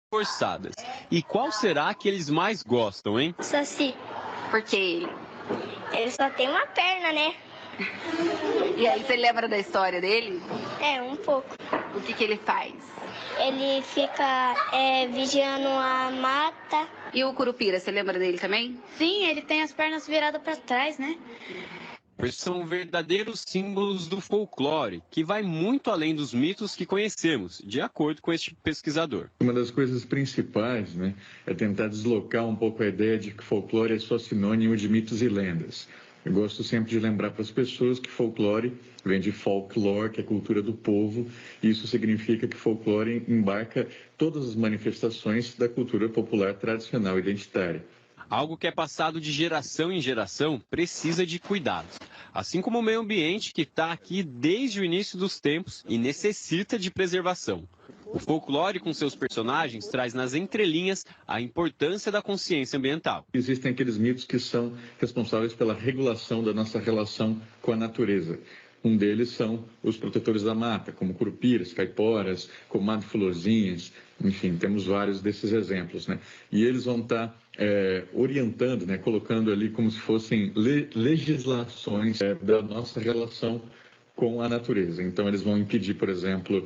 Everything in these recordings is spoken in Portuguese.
forçadas. E qual será que eles mais gostam, hein? Saci. Por que ele? Ele só tem uma perna, né? E aí, você lembra da história dele? É, um pouco. O que ele faz? Ele fica vigiando a mata. E o Curupira, você lembra dele também? Sim, ele tem as pernas viradas para trás, né? São verdadeiros símbolos do folclore, que vai muito além dos mitos que conhecemos, de acordo com este pesquisador. Uma das coisas principais, né, é tentar deslocar um pouco a ideia de que folclore é só sinônimo de mitos e lendas. Eu gosto sempre de lembrar para as pessoas que folclore vem de folklore, que é cultura do povo, e isso significa que folclore embarca todas as manifestações da cultura popular tradicional identitária. Algo que é passado de geração em geração precisa de cuidados. Assim como o meio ambiente que está aqui desde o início dos tempos e necessita de preservação. O folclore com seus personagens traz nas entrelinhas a importância da consciência ambiental. Existem aqueles mitos que são responsáveis pela regulação da nossa relação com a natureza. Um deles são os protetores da mata, como curupiras, caiporas, comadre florzinhas, enfim, temos vários desses exemplos, né? E eles vão estar orientando, né, colocando ali como se fossem legislações da nossa relação com a natureza. Então, eles vão impedir, por exemplo,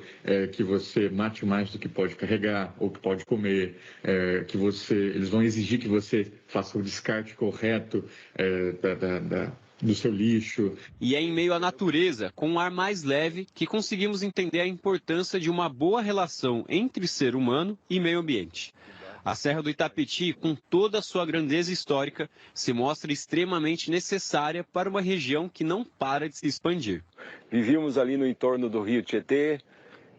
que você mate mais do que pode carregar ou que pode comer, eles vão exigir que você faça o descarte correto do seu lixo. E é em meio à natureza, com um ar mais leve, que conseguimos entender a importância de uma boa relação entre ser humano e meio ambiente. A Serra do Itapetí, com toda a sua grandeza histórica, se mostra extremamente necessária para uma região que não para de se expandir. Vivíamos ali no entorno do rio Tietê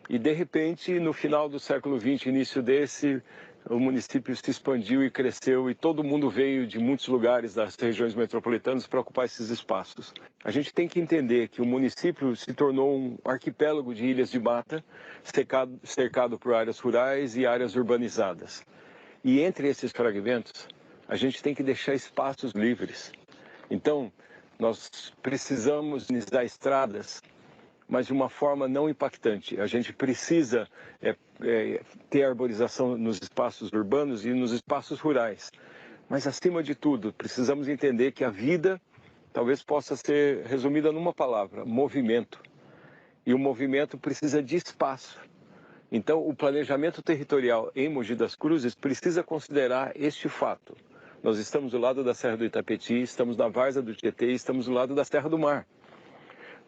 e, de repente, no final do século XX, início desse, o município se expandiu e cresceu e todo mundo veio de muitos lugares das regiões metropolitanas para ocupar esses espaços. A gente tem que entender que o município se tornou um arquipélago de ilhas de mata, cercado por áreas rurais e áreas urbanizadas. E entre esses fragmentos, a gente tem que deixar espaços livres. Então, nós precisamos iniciar estradas, mas de uma forma não impactante. A gente precisa ter arborização nos espaços urbanos e nos espaços rurais. Mas, acima de tudo, precisamos entender que a vida talvez possa ser resumida numa palavra: movimento. E o movimento precisa de espaço. Então, o planejamento territorial em Mogi das Cruzes precisa considerar este fato. Nós estamos do lado da Serra do Itapetí, estamos na várzea do Tietê, estamos do lado da Terra do Mar.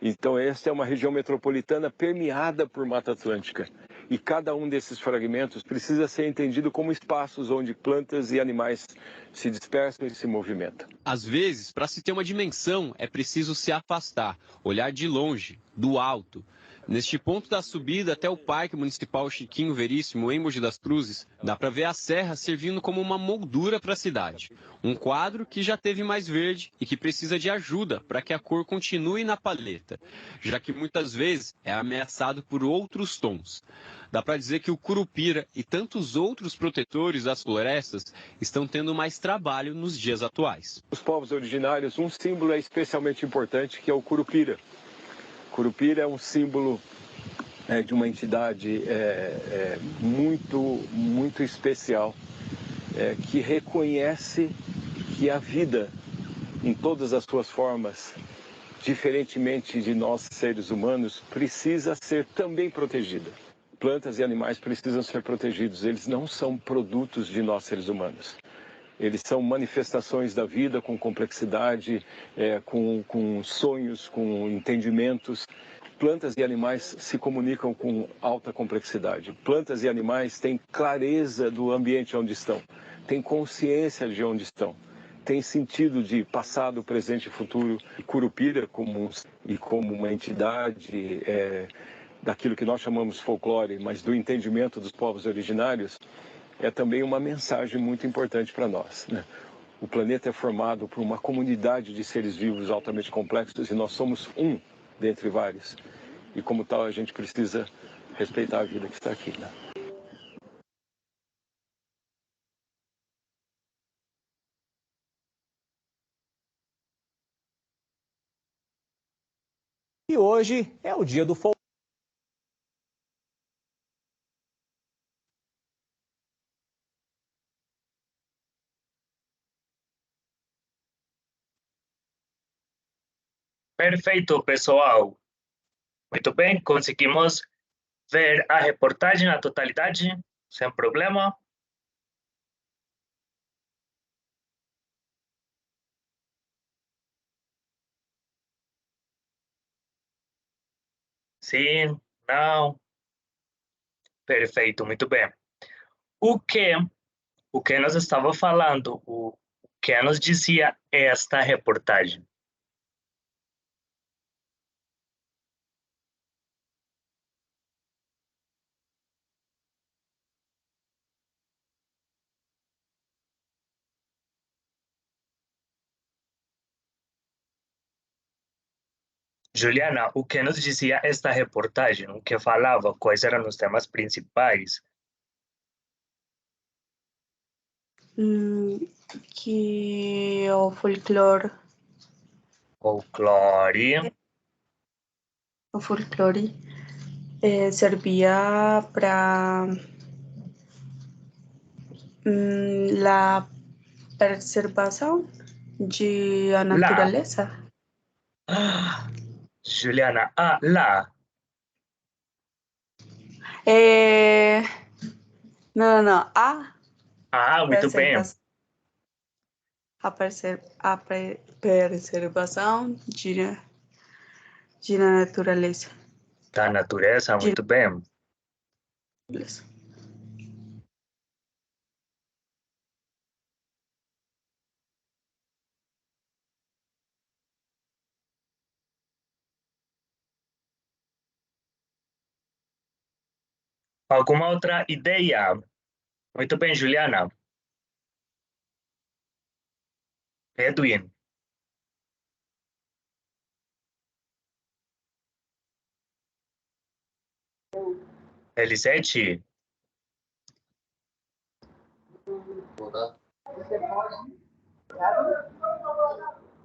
Então, esta é uma região metropolitana permeada por Mata Atlântica. E cada um desses fragmentos precisa ser entendido como espaços onde plantas e animais se dispersam e se movimentam. Às vezes, para se ter uma dimensão, é preciso se afastar, olhar de longe, do alto. Neste ponto da subida até o Parque Municipal Chiquinho Veríssimo, em Mogi das Cruzes, dá para ver a serra servindo como uma moldura para a cidade. Um quadro que já teve mais verde e que precisa de ajuda para que a cor continue na paleta, já que muitas vezes é ameaçado por outros tons. Dá para dizer que o curupira e tantos outros protetores das florestas estão tendo mais trabalho nos dias atuais. Os povos originários, um símbolo é especialmente importante, que é o curupira. Curupira é um símbolo de uma entidade muito especial, que reconhece que a vida, em todas as suas formas, diferentemente de nós seres humanos, precisa ser também protegida. Plantas e animais precisam ser protegidos, eles não são produtos de nós seres humanos. Eles são manifestações da vida com complexidade, com sonhos, com entendimentos. Plantas e animais se comunicam com alta complexidade. Plantas e animais têm clareza do ambiente onde estão, têm consciência de onde estão, têm sentido de passado, presente e futuro. Curupira, como uma entidade daquilo que nós chamamos folclore, mas do entendimento dos povos originários, é também uma mensagem muito importante para nós, né? O planeta é formado por uma comunidade de seres vivos altamente complexos e nós somos um dentre vários. E como tal, a gente precisa respeitar a vida que está aqui, né? E hoje é o dia do folclore. Perfeito, pessoal. Muito bem, conseguimos ver a reportagem na totalidade, sem problema. Sim, não. Perfeito, muito bem. O que, o que nós estava falando, o que nos dizia esta reportagem? Juliana, o que nos dizia esta reportagem? O que falava? Quais eram os temas principais? Que o folclore Folclore, servia para la preservação da lá. natureza. Ah, Juliana, lá. Não. Muito bem. Preservação de natureza. Da natureza, muito bem. Alguma outra ideia? Muito bem, Juliana. Edwin. Elisete.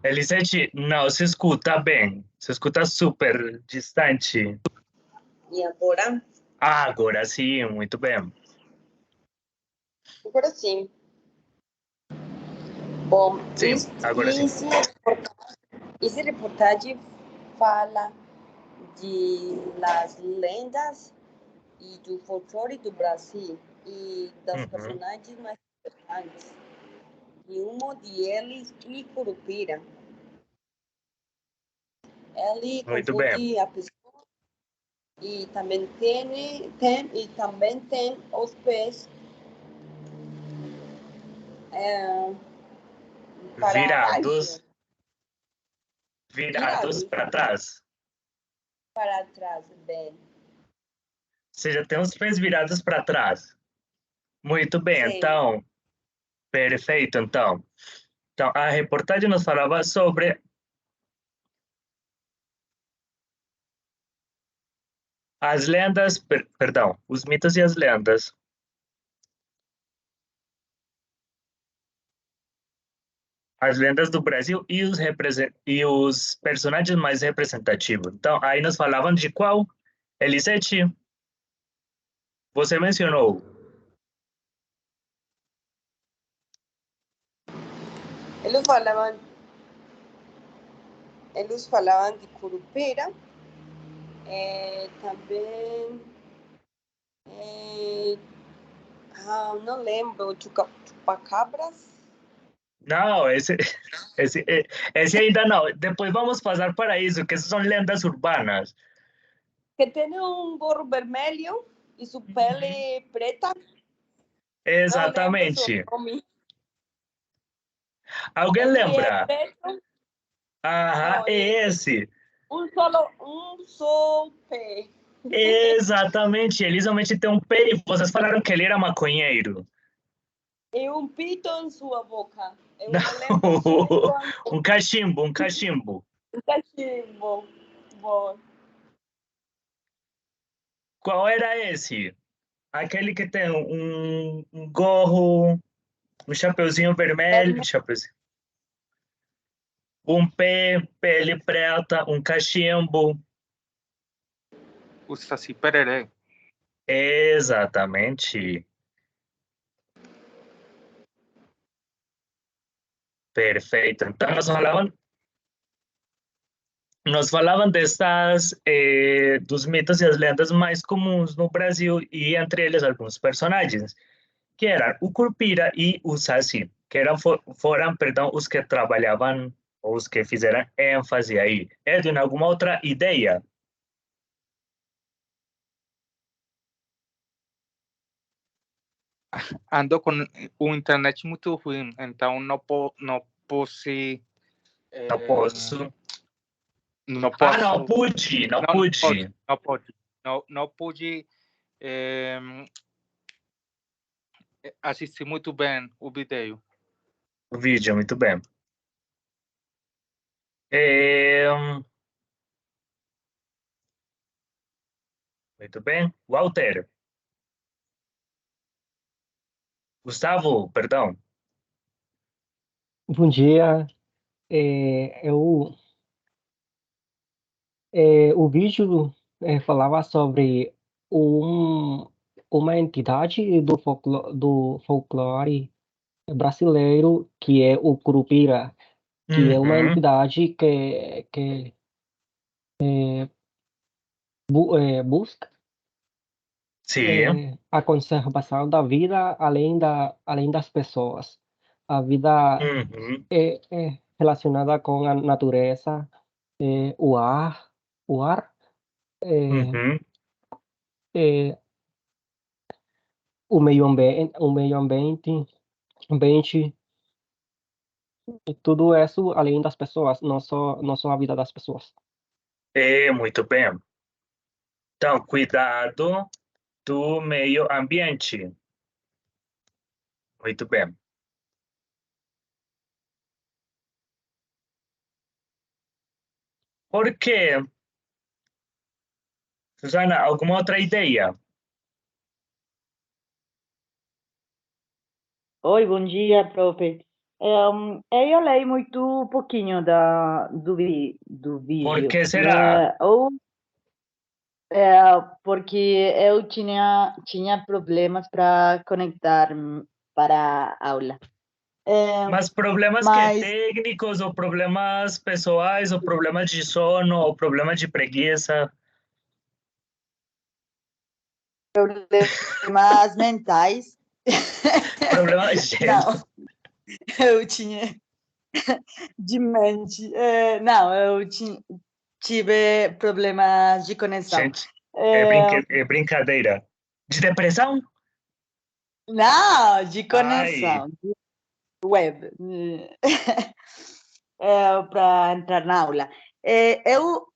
Elisete, não, se escuta bem. Se escuta super distante. E agora? Agora sim, muito bem. Agora sim. Bom, Sim, agora sim. esse reportagem fala de las lendas e do folclore do Brasil e das personagens mais importantes. E um deles é Curupira. Ele Muito confunde a pessoa e também tem os pés virados para trás. Para trás, bem. Ou seja, tem os pés virados para trás. Muito bem, Sim. então. Perfeito, então. Então, a reportagem nos falava sobre as lendas, perdão, os mitos e as lendas. As lendas do Brasil e os personagens mais representativos. Então, aí nos falavam de qual? Elisete, você mencionou. Eles falavam de Curupira, também, não lembro, Chupacabras. Não, esse ainda não. Depois vamos passar para isso, que são lendas urbanas. Que tem gorro vermelho e sua pele preta. Exatamente. Alguém lembra? É esse. Só pé. Exatamente. Eles realmente têm um pé e vocês falaram que ele era maconheiro. E pito em sua boca. Um cachimbo. Um cachimbo. Bom. Qual era esse? Aquele que tem um gorro, um chapeuzinho vermelho, um pé, pele preta, um cachimbo. O Saci Pereré. Exatamente. Perfeito. Então, nós falávamos... Nós falavam destas dos mitos e as lendas mais comuns no Brasil e entre eles alguns personagens, que eram o Curupira e o Saci, que foram, perdão, os que trabalhavam, ou os que fizeram ênfase aí. Edwin, alguma outra ideia? Ando com o internet muito ruim, então não posso. Não posso. Não posso. Não pude. Não pude assistir muito bem o vídeo. O vídeo, muito bem. Muito bem. Walter. Gustavo, perdão. Bom dia. O vídeo falava sobre uma entidade do folclore brasileiro, que é o Curupira, que é uma entidade que busca Sim. a conservação da vida além das pessoas. A vida é relacionada com a natureza, o ar, o meio ambiente, e tudo isso além das pessoas, não só a vida das pessoas. Muito bem. Então, cuidado do meio ambiente. Muito bem. Por quê? Susana, alguma outra ideia? Oi, bom dia, profe. Eu leio muito pouquinho do vídeo. Por que será? Porque eu tinha problemas para conectar para a aula. Mas problemas técnicos, ou problemas pessoais, ou problemas de sono, ou problemas de preguiça? Problemas mentais. Problemas Não, eu tinha de mente. Não, eu tive problemas de conexão. Gente, é brincadeira. De depressão? Não, de conexão. De web. Para entrar na aula. Eu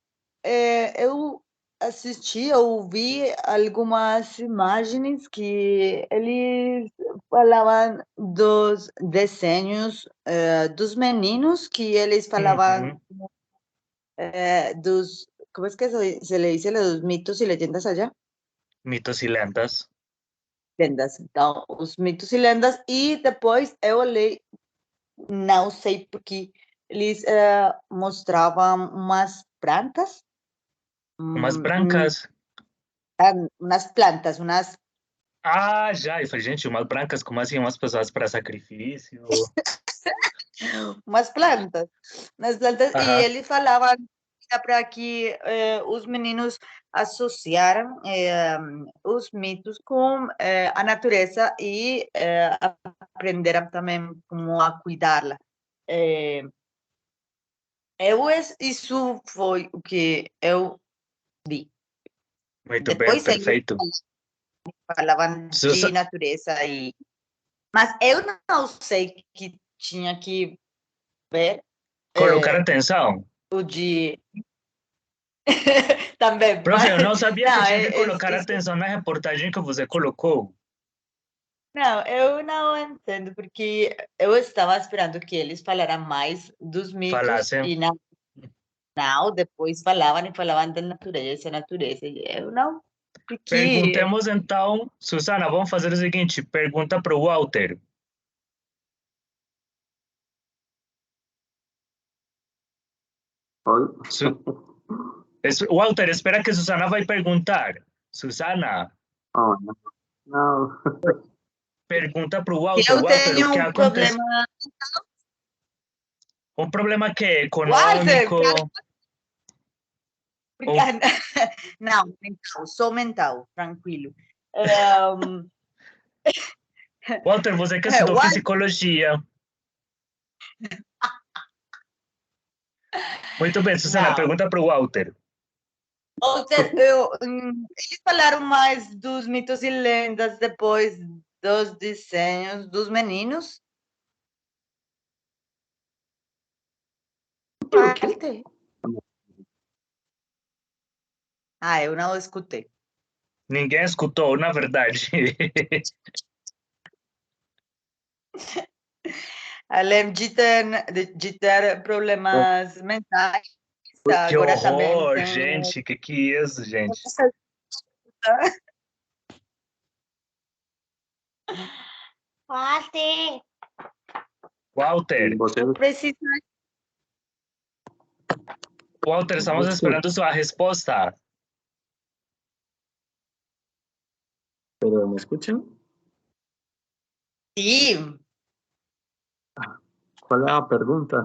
ouvi algumas imagens que eles falavam dos desenhos dos meninos, que eles falavam dos, como es que se le dice los mitos y leyendas allá? Mitos e lendas. Lendas. Então, os mitos e lendas, e depois eu olhei, não sei porque eles mostravam umas plantas. Umas brancas. Umas plantas, umas... Ah, já. Eu falei, gente, umas brancas, como assim? Umas pessoas para sacrifício? Umas plantas. E eles falavam para que os meninos associaram os mitos com a natureza e aprenderam também como a cuidá-la. Isso foi o que eu vi. Muito Depois bem, perfeito. Falavam de natureza, mas eu não sei que tinha que ver. Colocar atenção. O de... Também. Profe, eu não sabia que tinha que colocar atenção na reportagem que você colocou. Não, eu não entendo, porque eu estava esperando que eles falaram mais dos mitos e não, depois falavam da natureza, e eu não. Porque... Perguntemos então, Susana, vamos fazer o seguinte, pergunta para o Walter. Oi? Walter, espera que Susana vai perguntar. Susana. Oh, não. Pergunta para o Walter. Eu Walter, tenho o que acontece? Um problema que é econômico. Walter, Não, mental, só mental, tranquilo. Walter, você que estudou psicologia. Muito bem, Susana, Não. pergunta para o Walter. Walter, eles falaram mais dos mitos e lendas depois dos desenhos dos meninos? Walter? Eu não escutei. Ninguém escutou, na verdade. Além de ter problemas mentais, Que agora também horror, tem... gente, que é isso, gente? Walter. Walter, estamos esperando sua resposta. ¿Pero me escuchan? Sim. ¿Cuál es la pregunta?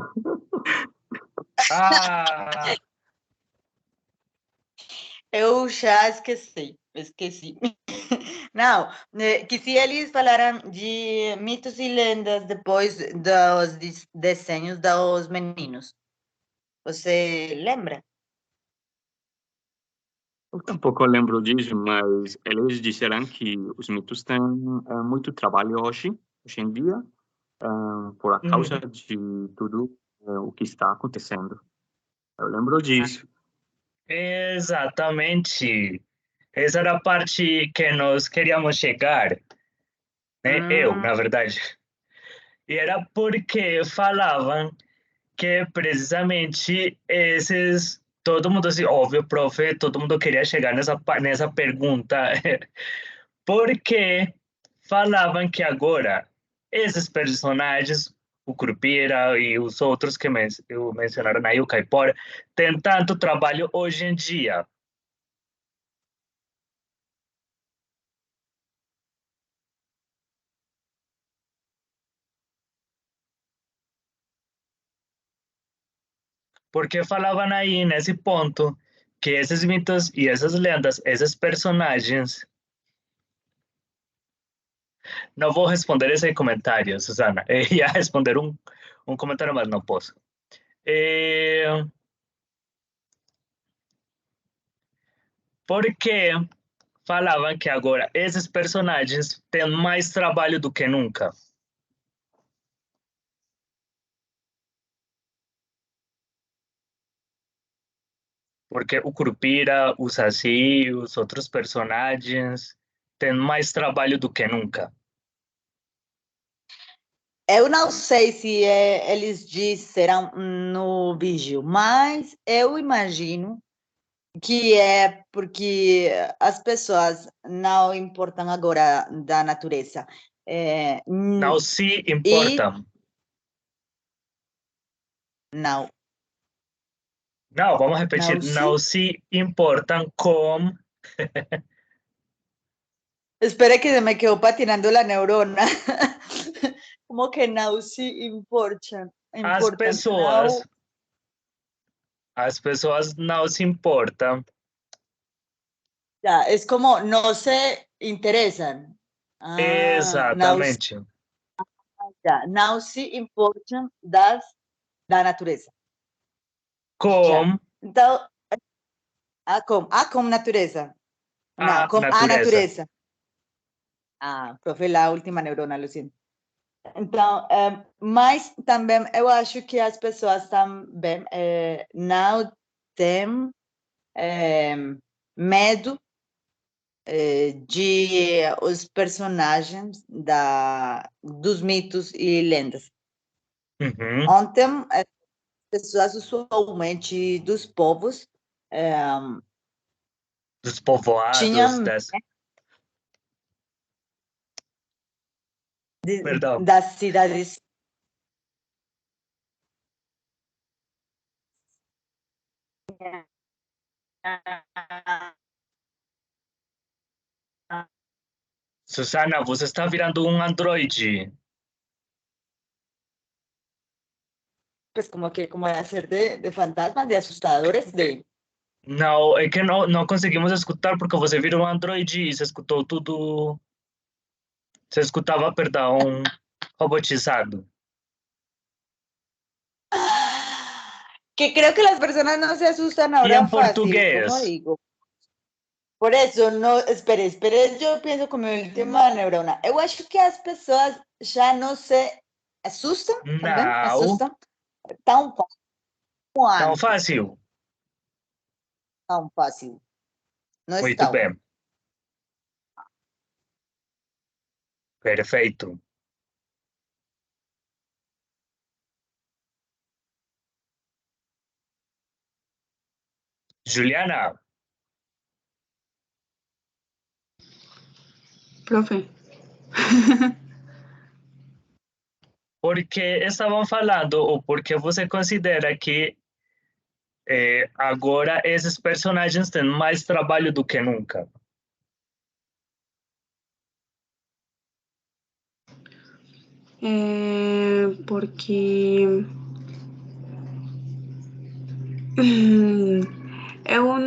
Eu já esqueci. Não, que se eles falaram de mitos e lendas depois dos desenhos dos meninos. Você lembra? Eu tampouco lembro disso, mas eles disseram que os mitos têm muito trabalho hoje em dia, por causa de tudo o que está acontecendo. Eu lembro disso. Exatamente. Essa era a parte que nós queríamos chegar, né? Eu, na verdade. E era porque falavam que precisamente esses... Todo mundo, assim, óbvio, profe, todo mundo queria chegar nessa pergunta, porque falavam que agora esses personagens, o Curupira e os outros que mencionaram aí, o Caipora, tem tanto trabalho hoje em dia. Porque falavam aí, nesse ponto, que esses mitos e essas lendas, esses personagens... Não vou responder esse comentário, Susana. Ia responder um comentário, mas não posso. Porque falavam que agora esses personagens têm mais trabalho do que nunca. Porque o Curupira, o Saci e os outros personagens têm mais trabalho do que nunca. Eu não sei se eles disseram no vídeo, mas eu imagino que é porque as pessoas não importam agora da natureza. Não se importam. Não. Não, vamos repetir. Não se importam com... Espera que se me quedó patinando la neurona. Como que não se importam? As pessoas não se importam. É como não se interessam. Exatamente. Não se importam da natureza. Com? Então, com natureza. Não, com a natureza. Profe, a última neurona, lo siento. Então, mas também eu acho que as pessoas também não têm medo de os personagens dos mitos e lendas. Ontem, as pessoas usualmente dos povos dos povoados, tinham das cidades. Susana, você está virando um androide. Pues como que hacer de fantasmas, de asustadores, Não, é que não conseguimos escutar porque você virou um Android e se escutou tudo. Se escutava, perdão, robotizado. Que creo que las personas no se asustan Y ahora en fácil, portugués. como digo. Por eso, no, espere, eu penso com meu última neurona. Eu acho que as pessoas já não se assustam, também, assustam tão fácil como antes. Tão fácil. Tão fácil. Não Muito estão. bem. Perfeito. Juliana. Profe. Por que estavam falando ou por que você considera que agora esses personagens têm mais trabalho do que nunca? Porque eu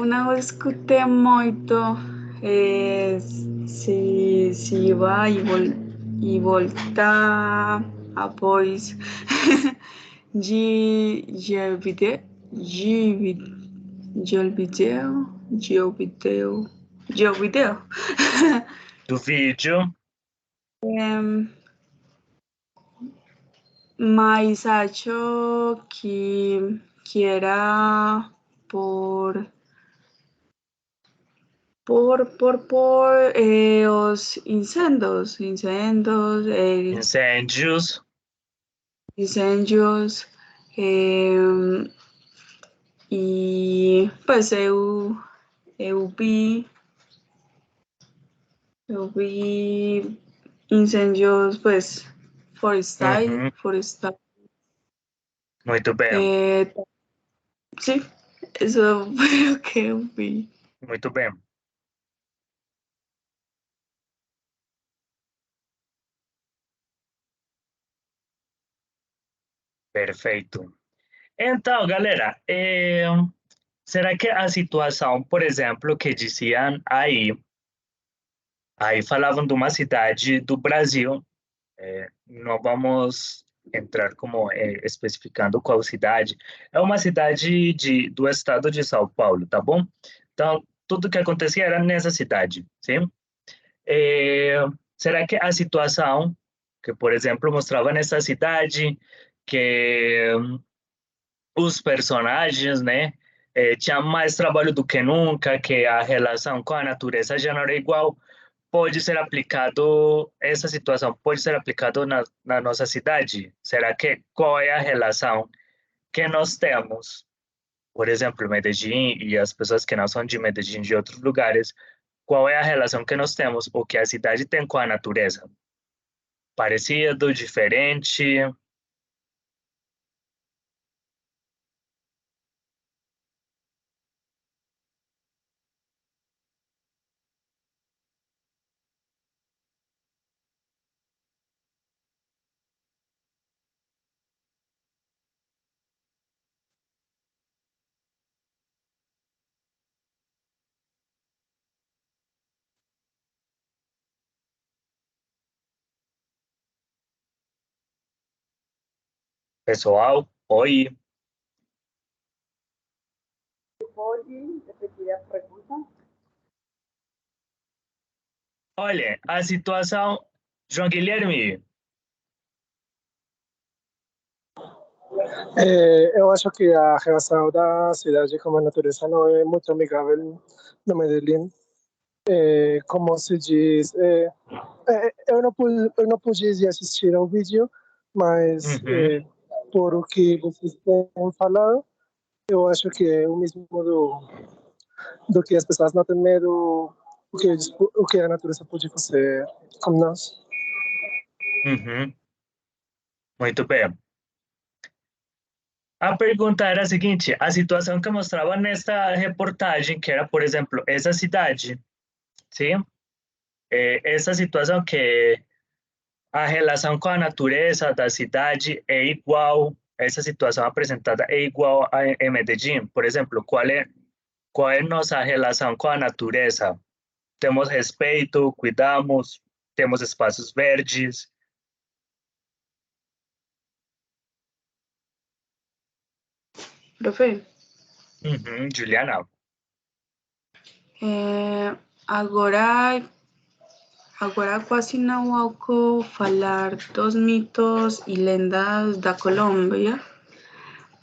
não escutei muito se vai e voltar a voz de vídeo. Do vídeo. Mas acho que era por os incêndios, e pois eu vi incêndios, pois florestais. Muito bem. Sim, isso foi o que eu vi. Muito bem. Perfeito. Então, galera, será que a situação, por exemplo, que diziam aí falavam de uma cidade do Brasil, não vamos entrar como especificando qual cidade, é uma cidade do estado de São Paulo, tá bom? Então, tudo que acontecia era nessa cidade, sim? Será que a situação que, por exemplo, mostrava nessa cidade que os personagens, né, tinham mais trabalho do que nunca, que a relação com a natureza já não era igual, pode ser aplicado, essa situação pode ser aplicado na nossa cidade? Será que qual é a relação que nós temos? Por exemplo, Medellín e as pessoas que não são de Medellín, de outros lugares, qual é a relação que nós temos, o que a cidade tem com a natureza? Parecido, diferente? Pessoal, oi. Pode repetir a pergunta? Olha, a situação, João Guilherme. Eu acho que a relação da cidade com a natureza não é muito amigável no Medellín. Como se diz, eu não pude assistir ao vídeo, mas por o que vocês têm falado, eu acho que é o mesmo do que as pessoas não têm medo, o que a natureza pode fazer com nós. Muito bem. A pergunta era a seguinte, a situação que mostrava nesta reportagem, que era, por exemplo, essa cidade, sim? Essa situação que a relação com a natureza da cidade é igual, essa situação apresentada é igual em Medellín, por exemplo, qual é qual é nossa relação com a natureza? Temos respeito, cuidamos, temos espaços verdes. Profe, Juliana. Agora quase não há o que falar dos mitos e lendas da Colômbia,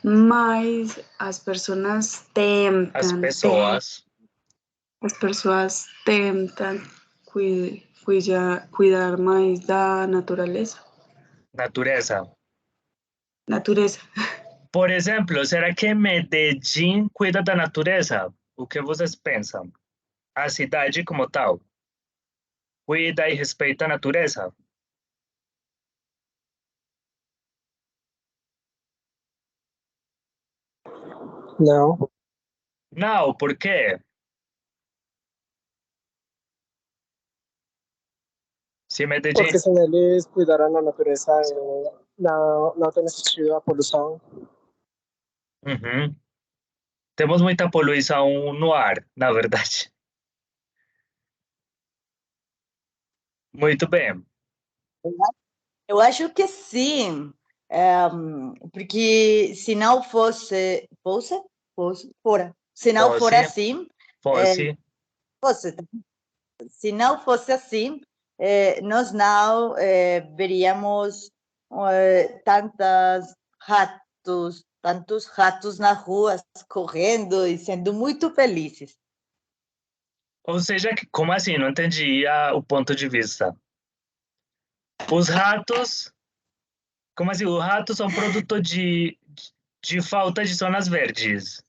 mas as pessoas tentam. As pessoas tentam cuidar mais da natureza. Natureza. Por exemplo, será que Medellín cuida da natureza? O que vocês pensam? A cidade como tal cuida e respeita a natureza? Não. Não, por quê? Se Medellín... Porque se eles cuidaram da natureza, não tem existido a poluição. Temos muita poluição no ar, na verdade. Muito bem. Eu acho que sim, porque se não fosse se não for assim, se não fosse assim, nós não veríamos tantos ratos nas ruas correndo e sendo muito felizes. Ou seja, como assim? Não entendi o ponto de vista. Os ratos... Como assim? Os ratos são produto de falta de zonas verdes.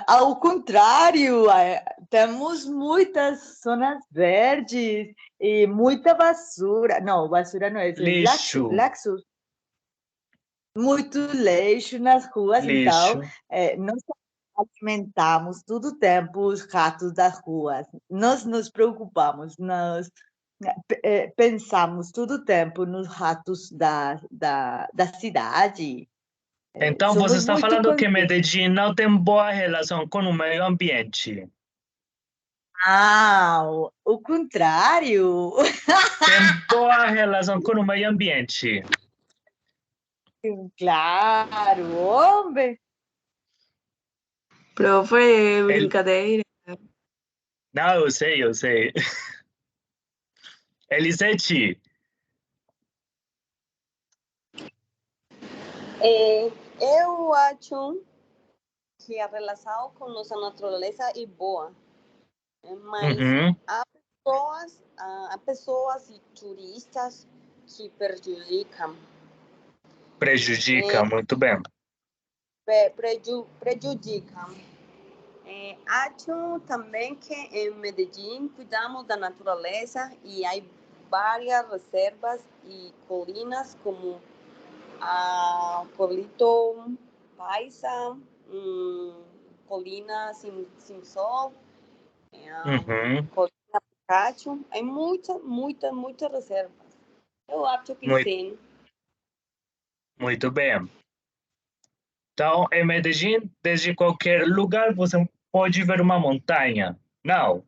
Ao contrário, temos muitas zonas verdes e muita basura. Não, basura não é isso. Lixo. Muito lixo nas ruas. Então, nós alimentamos todo o tempo os ratos das ruas. Nós nos preocupamos, nós pensamos todo o tempo nos ratos da cidade. Então, você está falando que Medellín não tem boa relação com o meio ambiente? O contrário. Tem boa relação com o meio ambiente. Claro, homem. Profe, brincadeira. Não, eu sei. Elisete. Eu acho que a relação com nossa natureza é boa, mas há pessoas e turistas que prejudicam. Muito bem. Prejudicam. Acho também que em Medellín cuidamos da natureza e há várias reservas e colinas como a Pueblito Paisa, Colina Sin Sol, Colina Picacho. Há muitas reservas. Eu acho que sim. Muito bem. Então, em Medellín, desde qualquer lugar, você pode ver uma montanha. Não.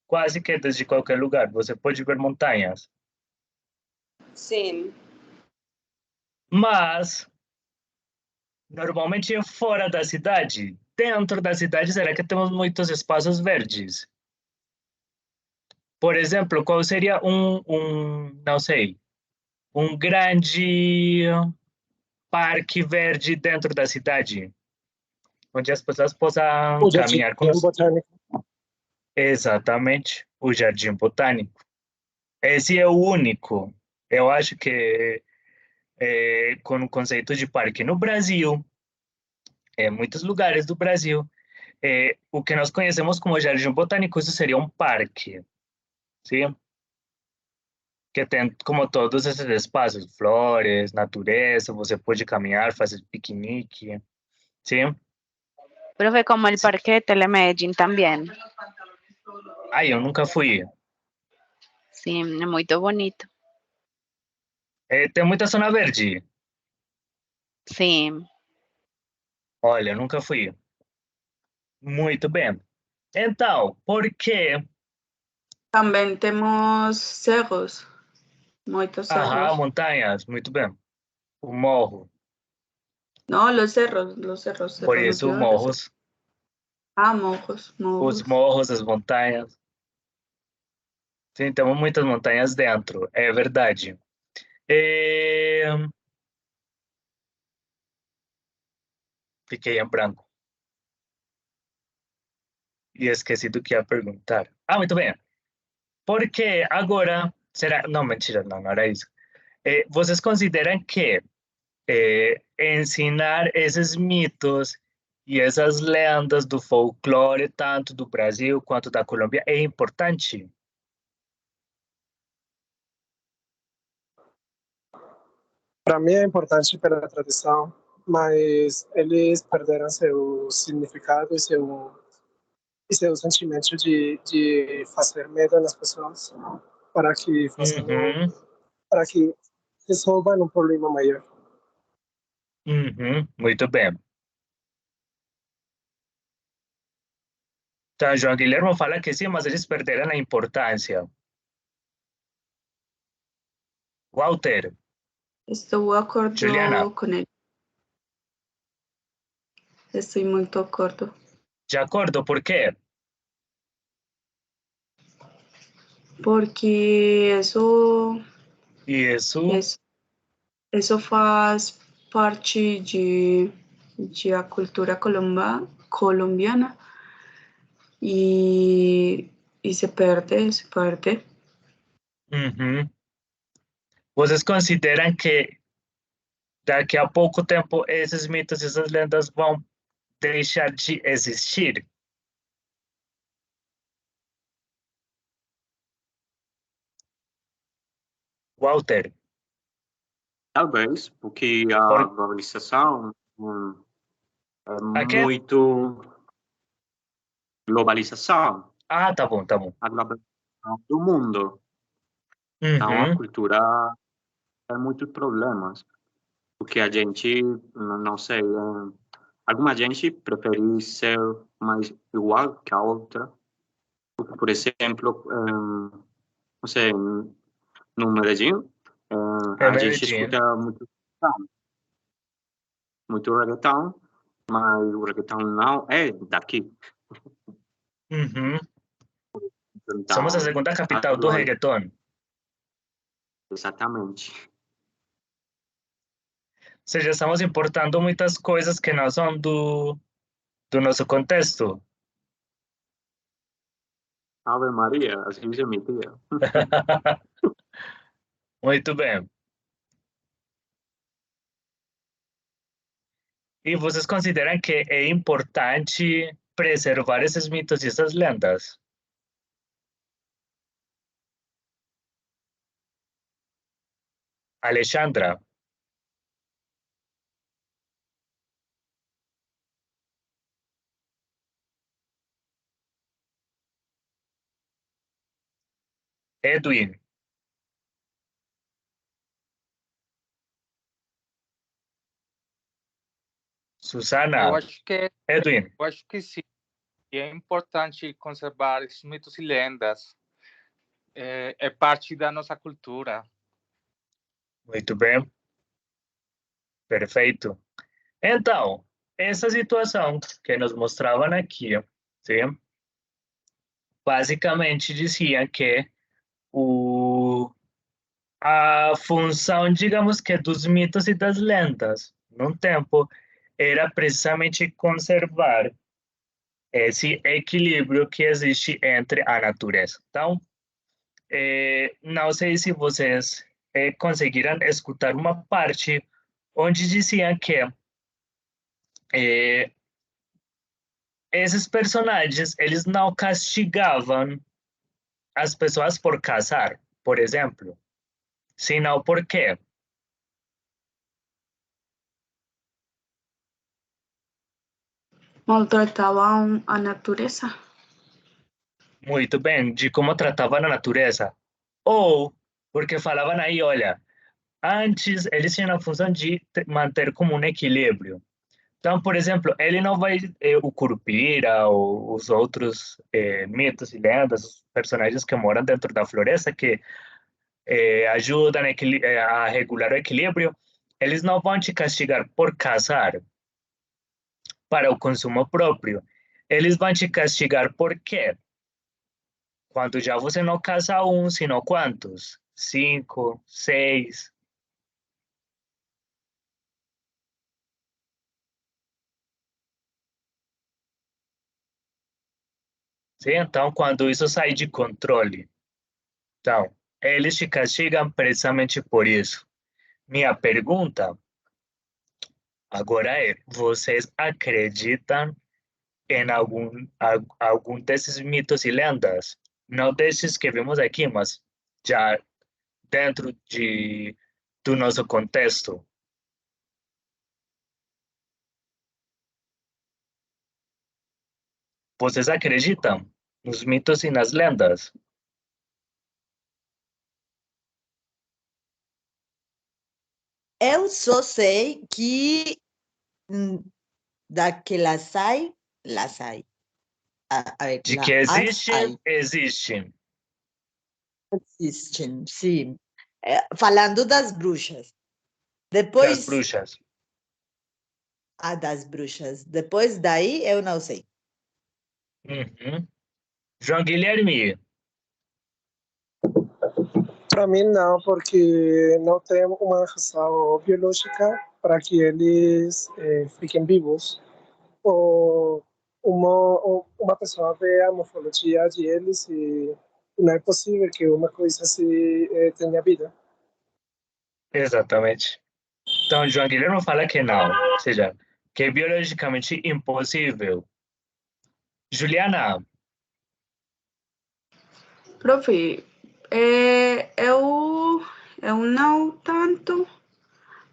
Quase que desde qualquer lugar, você pode ver montanhas. Sim. Mas, normalmente é fora da cidade. Dentro da cidade, será que temos muitos espaços verdes? Por exemplo, qual seria não sei, um grande parque verde dentro da cidade? Onde as pessoas possam caminhar com os... Botânico. Exatamente, o Jardim Botânico. Esse é o único. Eu acho que com o conceito de parque no Brasil, muitos lugares do Brasil, o que nós conhecemos como Jardim Botânico, isso seria um parque, sim? Que tem, como todos esses espaços, flores, natureza, você pode caminhar, fazer piquenique, sim? Profe, como el Parque Telemedellín también. Eu nunca fui. Sim, é muito bonito. Tem muita zona verde? Sim. Olha, nunca fui. Muito bem. Então, por que... Também temos cerros, muitos cerros. Montanhas, muito bem. O morro. Não, los cerros Por no isso, ciudades. morros. Morros. Os morros, as montanhas. Sim, temos muitas montanhas dentro, é verdade. Fiquei em branco. E esqueci do que ia perguntar. Muito bem. Por que agora... Será... Não, mentira, não era isso. Vocês consideram que ensinar esses mitos e essas lendas do folclore, tanto do Brasil quanto da Colômbia, é importante? Para mim é importante pela tradição, mas eles perderam seu significado e seu sentimento de fazer medo nas pessoas para que para que resolvam um problema maior. Muito bem. Então, João Guilherme fala que sim, mas eles perderam a importância. Walter. Estou de acordo Juliana. com ele. Estou muito de acordo. De acordo, por quê? Porque isso faz parte de a cultura colombiana e se perde. Vocês consideram que daqui a pouco tempo esses mitos e essas lendas vão deixar de existir? Walter. Talvez, porque a globalização é muito... Globalização. Tá bom. A globalização do mundo. Então, a cultura tem muitos problemas. Porque a gente, não sei, alguma gente prefere ser mais igual que a outra. Porque, por exemplo, não sei, no Medellín, a gente escuta muito reggaeton, mas o reggaeton não é daqui. Então, somos a segunda capital do reggaeton. Exatamente. Ou seja, estamos importando muitas coisas que não são do nosso contexto. Ave Maria, assim diz minha tia. Muito bem. E vocês consideram que é importante preservar esses mitos e essas lendas? Alexandra. Edwin. Susana. Edwin. Eu acho que sim. E é importante conservar esses mitos e lendas. É parte da nossa cultura. Muito bem. Perfeito. Então, essa situação que nos mostravam aqui, sim? Basicamente dizia que a função, digamos que dos mitos e das lendas, num tempo, era precisamente conservar esse equilíbrio que existe entre a natureza. Então, não sei se vocês conseguiram escutar uma parte onde dizia que esses personagens, eles não castigavam as pessoas por caçar, por exemplo, senão por quê? Maltratavam a natureza. Muito bem, de como tratavam a natureza. Ou porque falavam aí, olha, antes eles tinham a função de manter como um equilíbrio. Então, por exemplo, ele não vai, o Curupira ou os outros mitos e lendas, os personagens que moram dentro da floresta, que ajudam a regular o equilíbrio, eles não vão te castigar por caçar para o consumo próprio. Eles vão te castigar por quê? Quando já você não caça um, sino quantos? 5, 6. Sim, então, quando isso sai de controle, então, eles te castigam precisamente por isso. Minha pergunta agora é: vocês acreditam em algum desses mitos e lendas? Não desses que vimos aqui, mas já dentro do nosso contexto. Vocês acreditam nos mitos e nas lendas? Eu só sei que da que las hay. De que existe, existe. Existem, sim. Falando das bruxas. Depois. Das bruxas. Das bruxas. Depois daí, eu não sei. Uhum. João Guilherme. Para mim, não, porque não tem uma razão biológica para que eles fiquem vivos. Ou uma pessoa vê a morfologia de eles e não é possível que uma coisa assim tenha vida. Exatamente. Então, João Guilherme fala que não, ou seja, que é biologicamente impossível. Juliana. Profe, eu não tanto,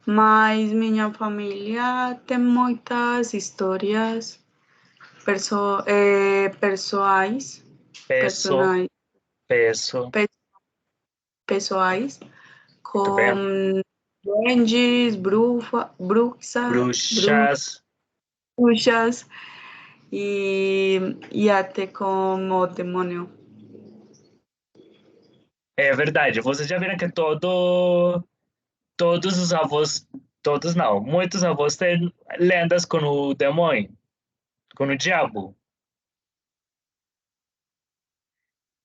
mas minha família tem muitas histórias pessoais, pessoais com duendes, bruxas e até com o demônio. É verdade. Vocês já viram que todos os avós, todos não, muitos avós têm lendas com o demônio, com o diabo.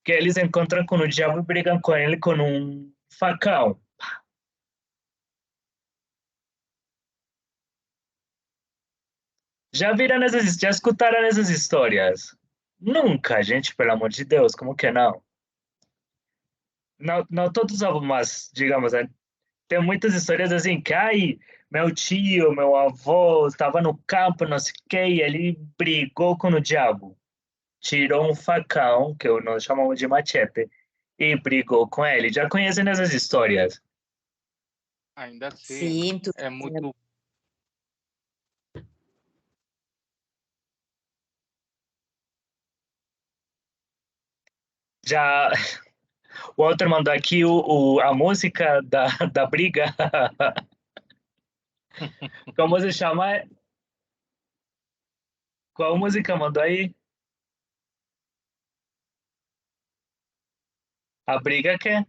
Que eles encontram com o diabo e brigam com ele com um facão. Já escutaram essas histórias? Nunca, gente, pelo amor de Deus, como que não? Não todos, mas, digamos, tem muitas histórias assim, que meu tio, meu avô estava no campo, não sei o que, e ele brigou com o diabo. Tirou um facão, que nós chamamos de machete, e brigou com ele. Já conhecem essas histórias? Ainda assim, é muito... Já... O Walter mandou aqui a música da briga. Como se chama? Qual música mandou aí? A briga que é?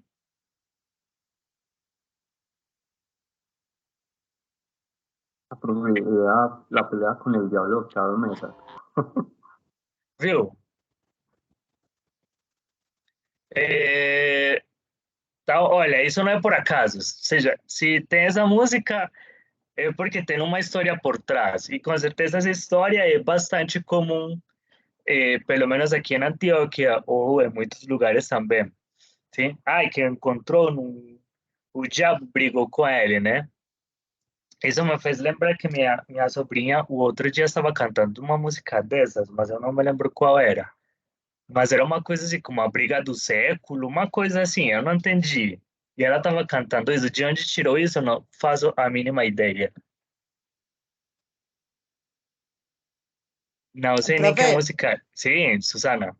La pelea con el diablo, Charo Mesa. Viu? Então, olha, isso não é por acaso. Ou seja, se tem essa música, é porque tem uma história por trás. E com certeza essa história é bastante comum, pelo menos aqui na Antioquia, ou em muitos lugares também. Sim? Que encontrou o diabo brigou com ele, né? Isso me fez lembrar que minha sobrinha, o outro dia, estava cantando uma música dessas, mas eu não me lembro qual era. Mas era uma coisa assim, como a briga do século, uma coisa assim, eu não entendi. E ela estava cantando isso. De onde tirou isso, eu não faço a mínima ideia. Não sei nem que música. Sim, Susana.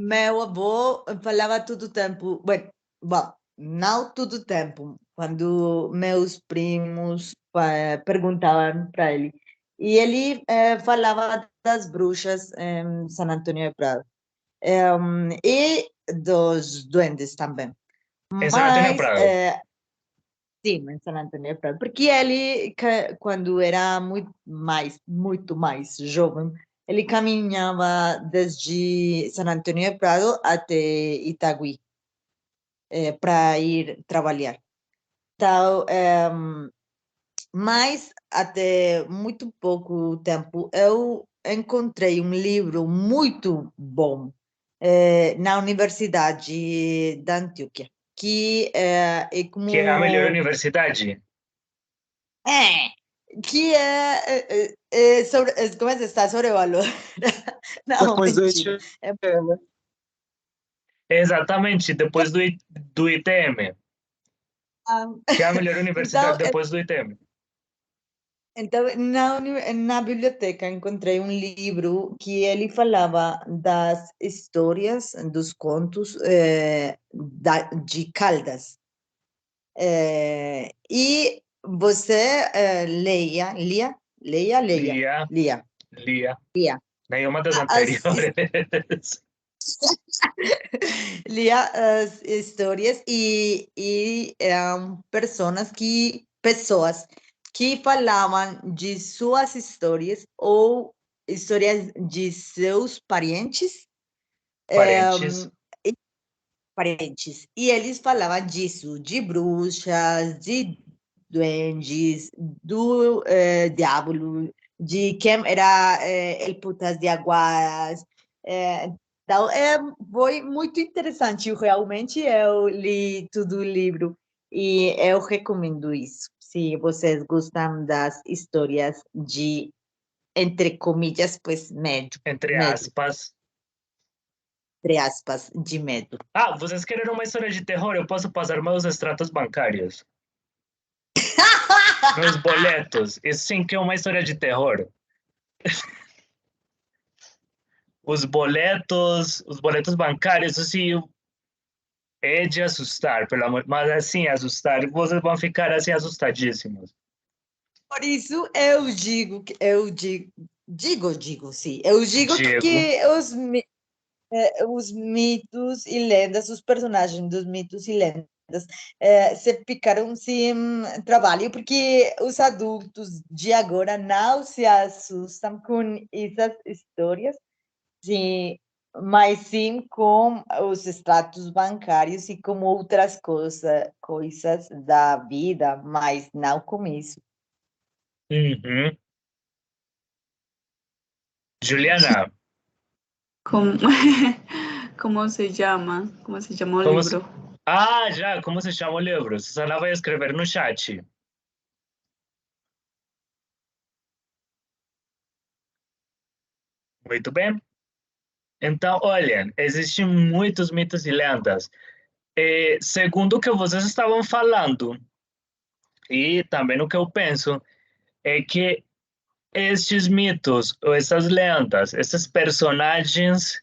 Meu avô falava todo o tempo, bom, não todo o tempo, quando meus primos perguntavam para ele, E ele falava das bruxas em San Antonio de Prado. E dos duendes também. Em San Antonio de Prado? Sim, em San Antonio de Prado. Porque ele, quando era muito mais jovem, ele caminhava desde San Antonio de Prado até Itagüí para ir trabalhar. Então, mas até muito pouco tempo eu encontrei um livro muito bom na Universidade da Antioquia, que é como... Que é a melhor universidade? Que como é que está sobrevalorada? Não, mentira. Exatamente, depois do ITM. Que é a melhor universidade Então, depois do ITM. Então, na biblioteca encontrei um livro que ele falava das histórias, dos contos de Caldas. E você lia. Nenhuma das anteriores. Lia as histórias e eram pessoas que falavam de suas histórias ou histórias de seus parentes. Parentes. E eles falavam disso, de bruxas, de duendes, do diabo, de quem era el putas de aguas. Então, foi muito interessante. Realmente, eu li todo o livro e eu recomendo isso. Se vocês gostam das histórias de, entre comillas, pues, medo. Entre aspas. Entre aspas, de medo. Ah, vocês querem uma história de terror? Eu posso passar meus extratos bancários. Meus boletos. Isso sim que é uma história de terror. Os boletos bancários, assim, é de assustar, pelo amor, mas assim, assustar, vocês vão ficar assim assustadíssimos. Por isso eu digo que os mitos e lendas, os personagens dos mitos e lendas se ficaram sem trabalho, porque os adultos de agora não se assustam com essas histórias, sim, mas sim com os extratos bancários e com outras coisas da vida, mas não com isso. Uhum. Juliana. ¿Cómo se llama? ¿Cómo se llama el libro? Já, como se chama o livro? Susana vai escrever no chat. Muito bem. Então, olha, existem muitos mitos e lendas. Segundo o que vocês estavam falando, e também o que eu penso, é que estes mitos, ou essas lendas, esses personagens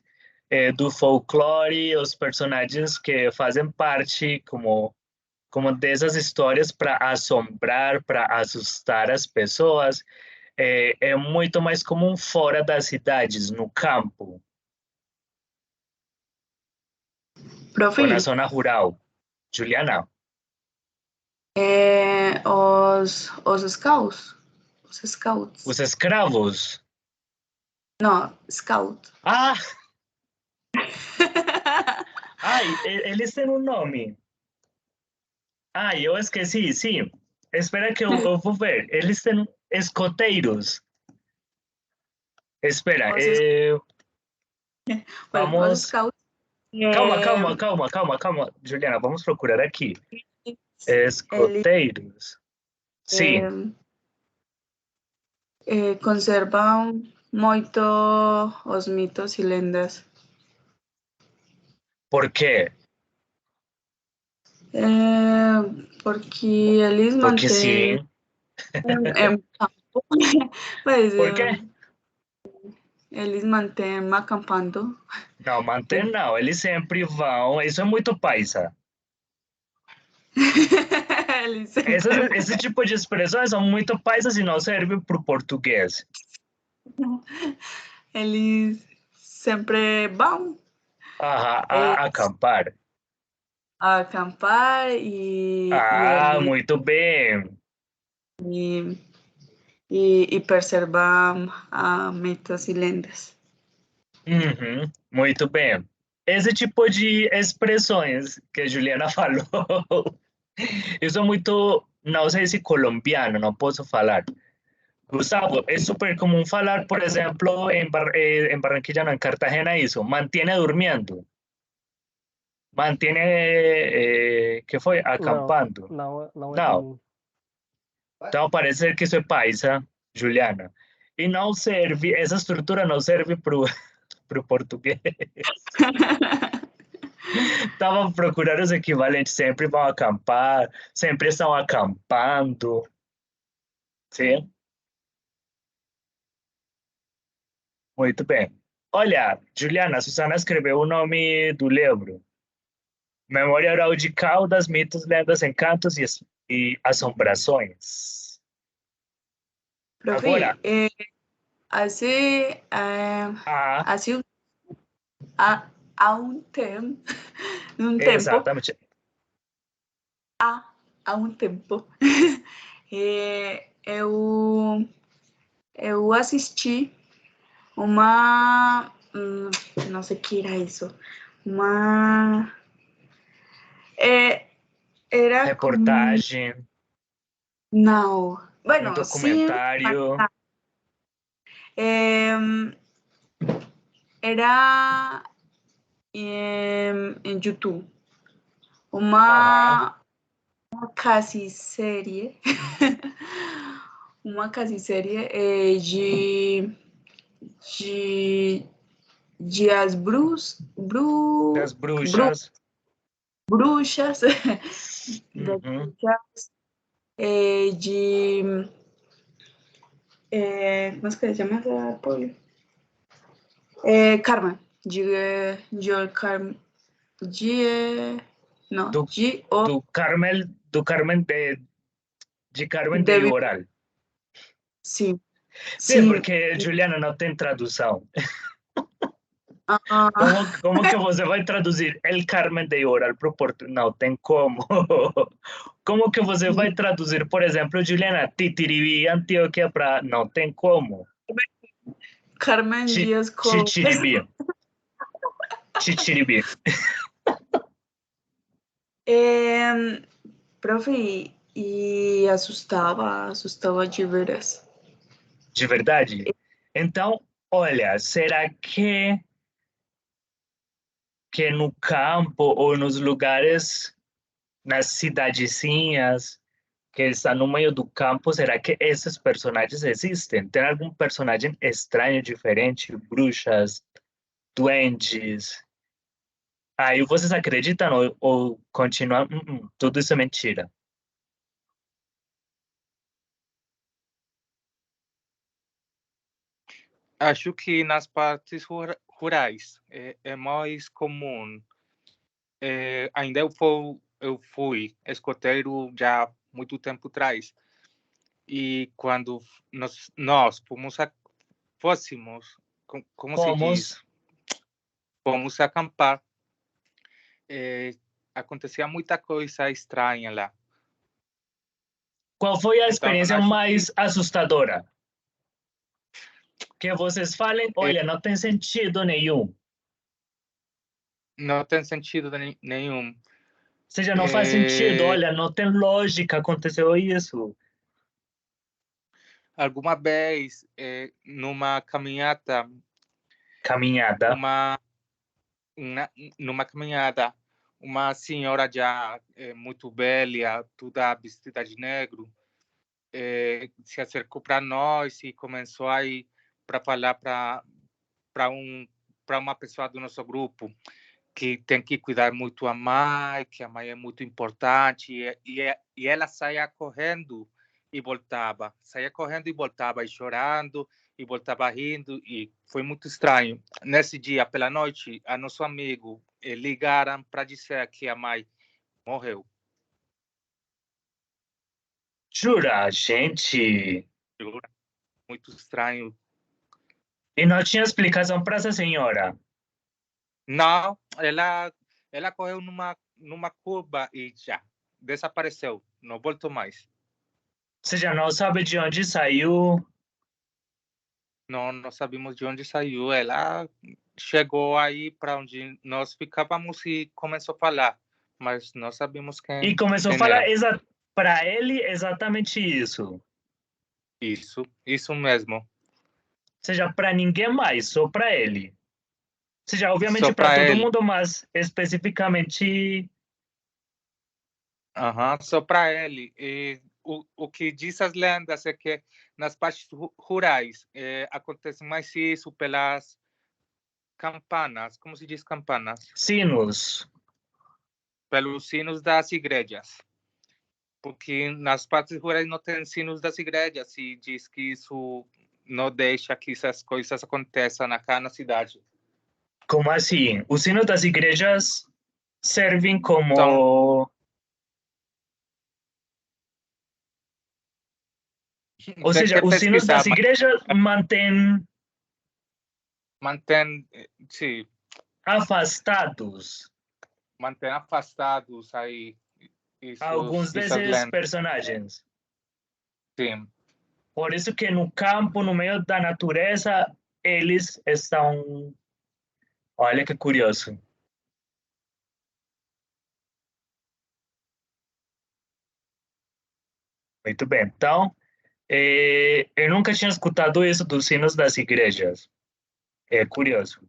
do folclore, os personagens que fazem parte como dessas histórias para assombrar, para assustar as pessoas, é muito mais comum fora das cidades, no campo. Profe. Ou na zona rural. Juliana. Os scouts. Os scouts. Os escravos. Não, scout. Ah! Ai, eles têm um nome. Ai, eu esqueci, sim. Espera que eu vou ver. Eles têm escoteiros. Espera, vamos... Calma, Juliana, vamos procurar aqui. Escoteiros. Sim. Conservam muito os mitos e lendas. Por quê? Porque eles Porque mantêm sim. campo. Mas, Por quê? Eles mantêm acampando. Não, mantém não. Eles sempre vão. Isso é muito paisa. Esse tipo de expressões são muito paisas e não servem para o português. Eles sempre vão A acampar. a acampar e Muito bem. E preservar mitos e lendas. Muito bem. Esse tipo de expressões que a Juliana falou, isso é muito, não sei se colombiano, não posso falar. Gustavo, es súper común falar, por ejemplo, en Barranquilla, no, en Cartagena, eso, mantiene durmiendo. Mantiene, ¿qué fue? Acampando. Não é Não. comum. Então, parece ser que isso é paisa, Juliana. E não serve, essa estrutura não serve para o português. Estava procurando os equivalentes, sempre vão acampar, sempre estão acampando. Sim? Muito bem. Olha, Juliana, a Susana escreveu o nome do livro. Memória Oral de Caldas, Mitos, Lendas, Encantos e Assombrações. Profe, Agora, hace um tempo, exatamente. há um tempo, eu assisti uma, não sei o que era isso, era reportagem. Não, bueno, um documentário. Era em YouTube uma quase série uma quase série de as das bruxas. Bruxas como es que se llama ese pueblo? Carmen. Do Carmen de Carmen de Ioral. Sim. Sim, porque Juliana não tem tradução. Como que você vai traduzir El Carmen de Ioral para o português? Não tem como. Como que você vai traduzir, por exemplo, Juliana, Titiribí, Antioquia para... Não tem como. Carmen Dias com... Chichiribí. Chichiribí. Profe, e assustava de veras. De verdade? Então, olha, será que no campo ou nos lugares, nas cidadezinhas que estão no meio do campo, será que esses personagens existem? Tem algum personagem estranho, diferente? Bruxas, duendes? Aí vocês acreditam ou continuam? Tudo isso é mentira. Acho que nas partes rurais é mais comum. Ainda eu fui escoteiro já muito tempo atrás. E quando nós fôssemos, como se diz? Fomos acampar. Acontecia muita coisa estranha lá. Qual foi a experiência mais assustadora? Que vocês falem, olha, não tem sentido nenhum. Não tem sentido nenhum. Ou seja, não faz sentido, olha, não tem lógica, aconteceu isso. Alguma vez, numa caminhada... Numa caminhada, uma senhora já muito velha, toda vestida de negro, se acercou para nós e começou a ir para falar para uma pessoa do nosso grupo que tem que cuidar muito a mãe, que a mãe é muito importante, e ela saía correndo e voltava, e chorando, e voltava rindo, e foi muito estranho. Nesse dia, pela noite, a nosso amigo ligaram para dizer que a mãe morreu. Jura, gente? Jura? Muito estranho. E não tinha explicação para essa senhora? Não, ela correu numa curva e já desapareceu. Não voltou mais. Você já não sabe de onde saiu? Não sabemos de onde saiu. Ela chegou aí para onde nós ficávamos e começou a falar, mas não sabemos quem. E começou a falar para ele exatamente isso. Isso mesmo. Ou seja, para ninguém mais, só para ele. Ou seja, obviamente para todo mundo, mas especificamente. Só para ele. E o que diz as lendas é que nas partes rurais acontece mais isso pelas campanas. Como se diz campanas? Sinos. Pelos sinos das igrejas. Porque nas partes rurais não tem sinos das igrejas e diz que isso não deixa que essas coisas aconteçam aqui na cidade. Como assim? Os sinos das igrejas servem como... Ou seja, os sinos das igrejas mantêm... Sim. Afastados. Mantém afastados aí. Alguns desses personagens. Sim. Por isso que no campo, no meio da natureza, eles estão... Olha que curioso. Muito bem. Então, eu nunca tinha escutado isso dos sinos das igrejas. É curioso.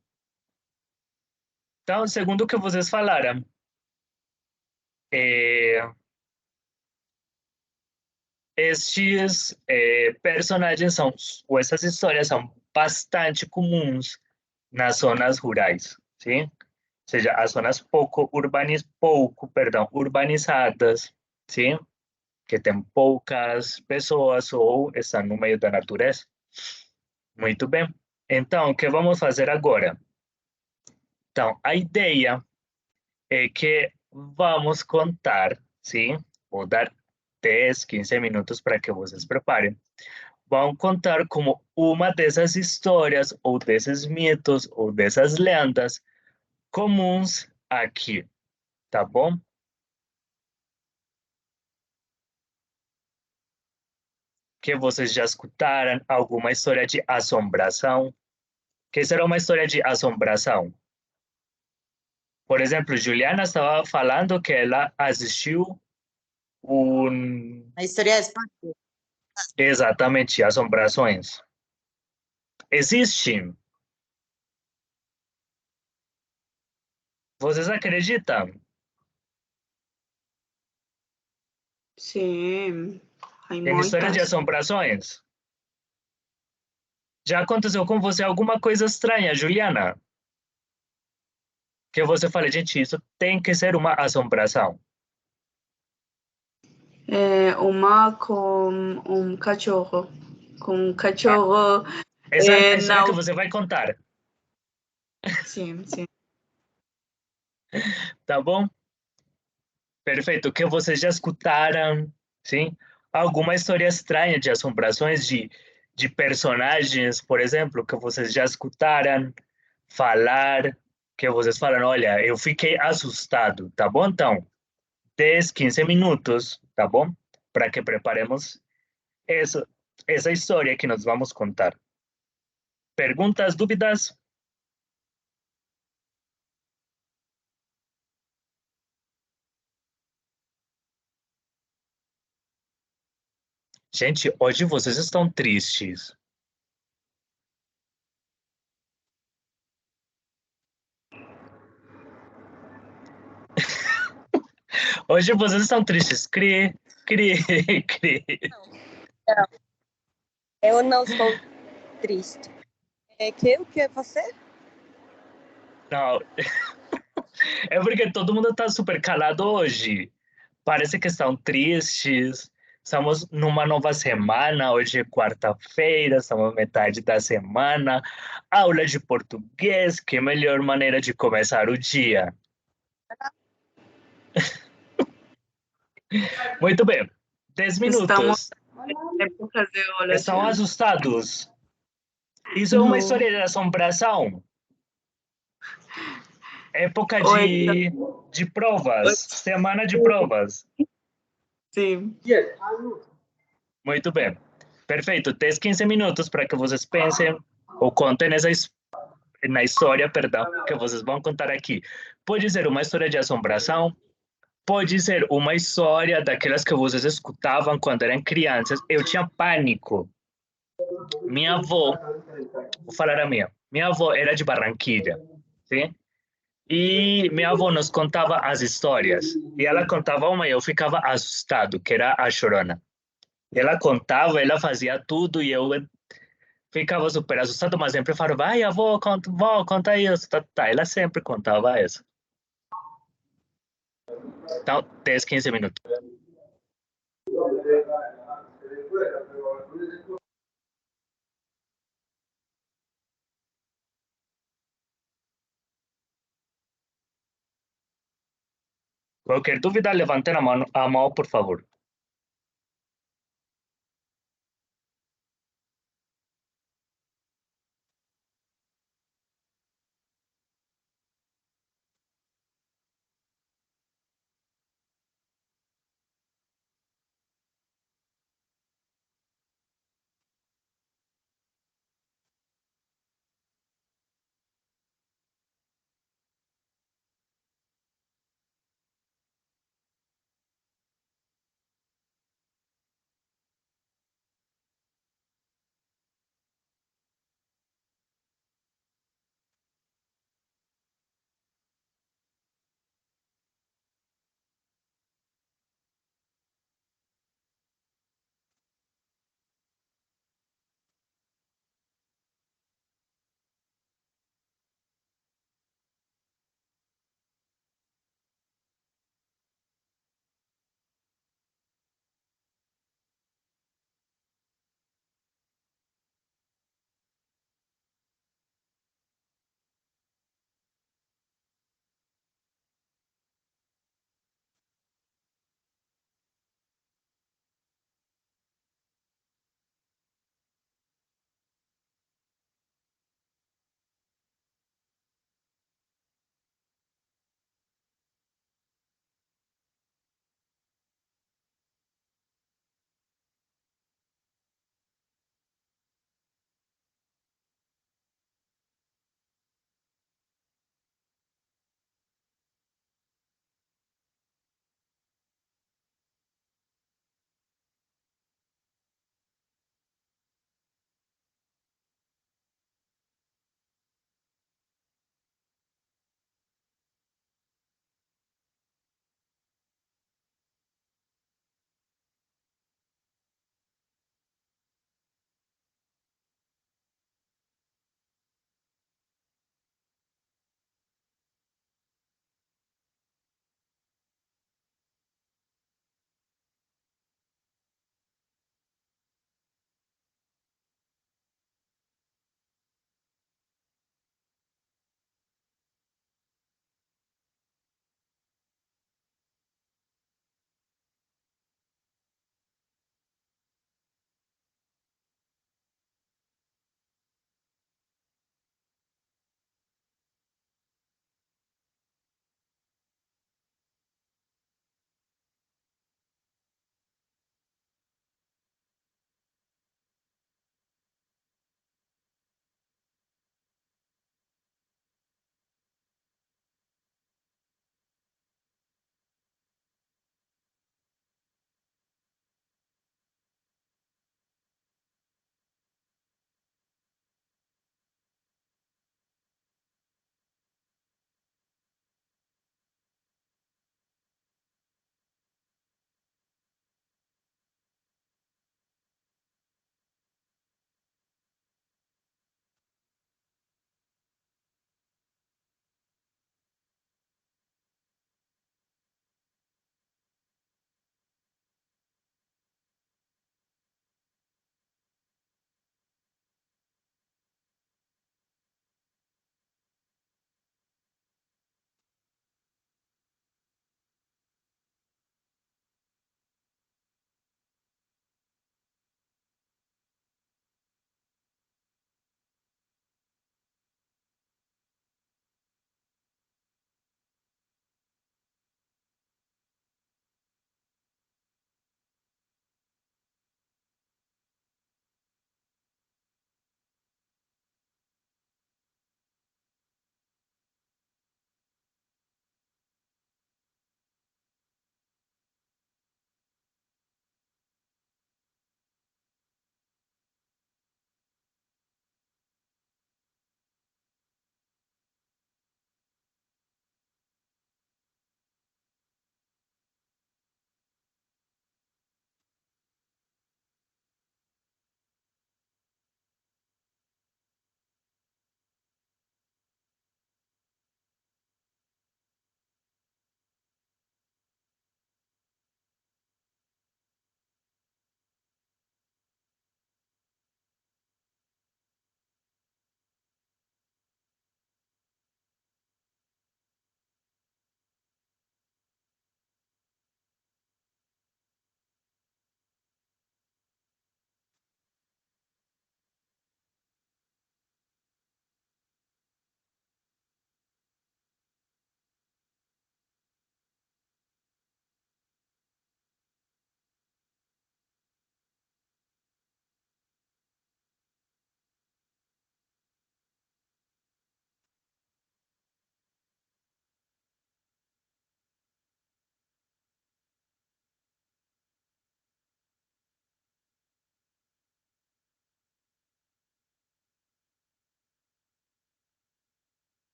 Então, segundo o que vocês falaram, estes personagens ou essas histórias são bastante comuns nas zonas rurais, sim? Ou seja, as zonas pouco urbanizadas, sim? Que tem poucas pessoas ou estão no meio da natureza. Muito bem. Então, o que vamos fazer agora? Então, a ideia é que vamos contar, sim? Vou dar 10, 15 minutos para que vocês preparem. Vão contar como uma dessas histórias, ou desses mitos, ou dessas lendas comuns aqui, tá bom? Que vocês já escutaram alguma história de assombração? Que será uma história de assombração? Por exemplo, Juliana estava falando que ela assistiu A história de Exatamente, assombrações. Existem. Vocês acreditam? Sim. Em histórias de assombrações? Já aconteceu com você alguma coisa estranha, Juliana? Que você fala, gente, isso tem que ser uma assombração. Uma com um cachorro. Com um cachorro. Essa é a história que você vai contar. Sim. Tá bom? Perfeito. Que vocês já escutaram, sim? Alguma história estranha de assombrações de personagens, por exemplo, que vocês já escutaram falar, que vocês falam, olha, eu fiquei assustado, tá bom? Então, 10, 15 minutos, tá bom? Para que preparemos essa história que nós vamos contar. Perguntas, dúvidas? Gente, hoje vocês estão tristes. Hoje vocês estão tristes. Cri. Não. Eu não estou triste. O que é você? Não. É porque todo mundo está super calado hoje. Parece que estão tristes. Estamos numa nova semana. Hoje é quarta-feira, estamos na metade da semana. Aula de português. Que melhor maneira de começar o dia. Muito bem. 10 Estamos minutos. em época de Estão ovulação. assustados? Isso é uma história de assombração. Época de provas, semana de provas. Sim. Muito bem. Perfeito. 10, 15 minutos para que vocês pensem ou contem na história, perdão, que vocês vão contar aqui. Pode ser uma história de assombração, pode ser uma história daquelas que vocês escutavam quando eram crianças. Eu tinha pânico. Minha avó, vou falar a minha avó era de Barranquilla, sim? E minha avó nos contava as histórias. E ela contava uma e eu ficava assustado, que era a Chorona. Ela contava, ela fazia tudo e eu ficava super assustado, mas sempre falava, vai, avó, conta isso. Tá. Ela sempre contava isso. Então, 10, 15 minutos. Qualquer dúvida, levante a mão, por favor.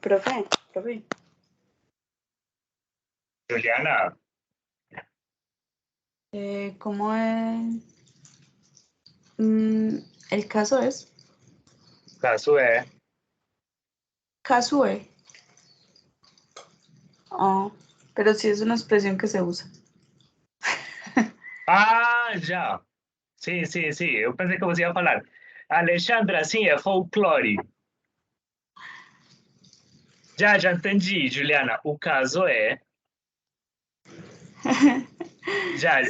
Profe. Juliana. ¿Cómo es? El caso es. Caso é. Caso é. Oh, pero sí es una expresión que se usa. Ah, já. Sim. Eu pensei que você ia falar. Alexandra, sim, é folclore. Já entendi, Juliana. O caso é...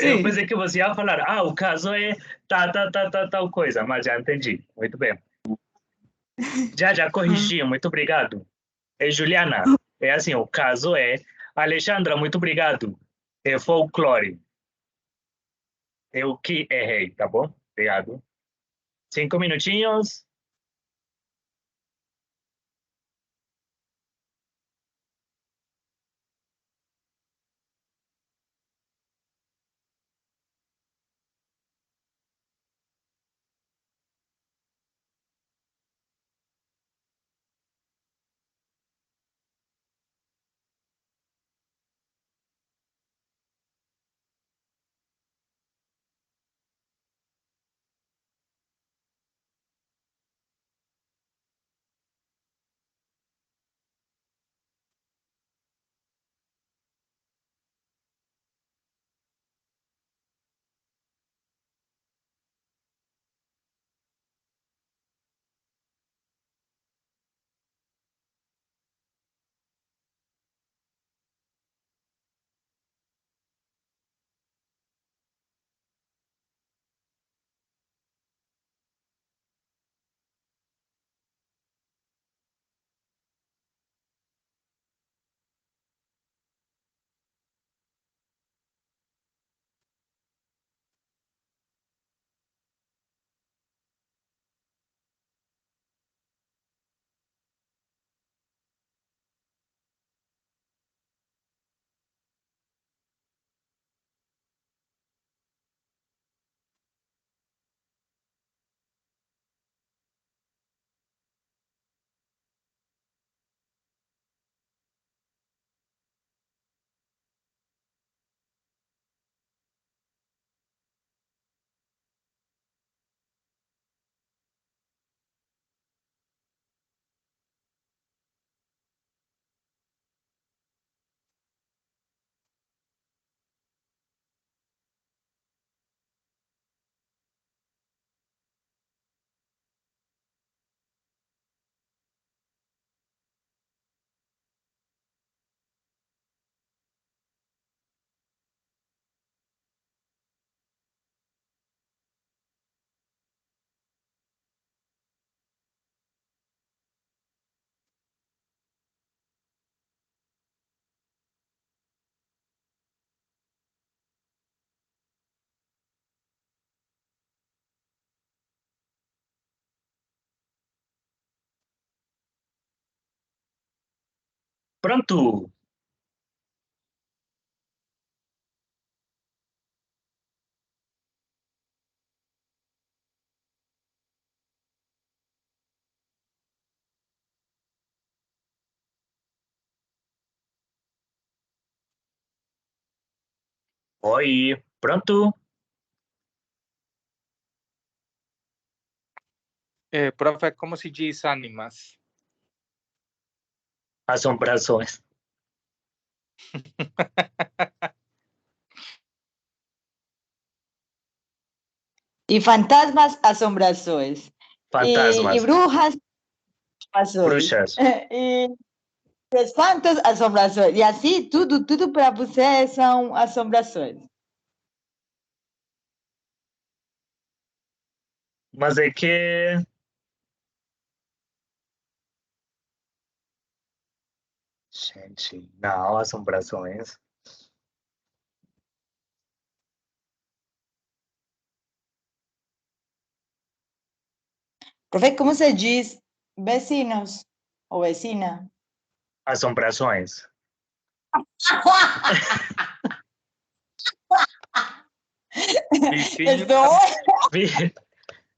eu pensei que você ia falar, o caso é tal coisa, mas já entendi. Muito bem. Já corrigi, muito obrigado. Juliana, é assim, o caso é... Alexandra, muito obrigado. É folclore. Eu que errei, tá bom? Obrigado. 5 minutinhos. Pronto. Oi, pronto? Profe, como se diz ánimas? Assombrações. Y fantasmas, asombrações. Fantasmas. Y brujas, asombrações. Bruxas. E espantos, assombrações. E assim, tudo para você são assombrações. Mas é que... Gente, não, assombrações. Profe, como se diz vecinos ou vecina? Assombrações.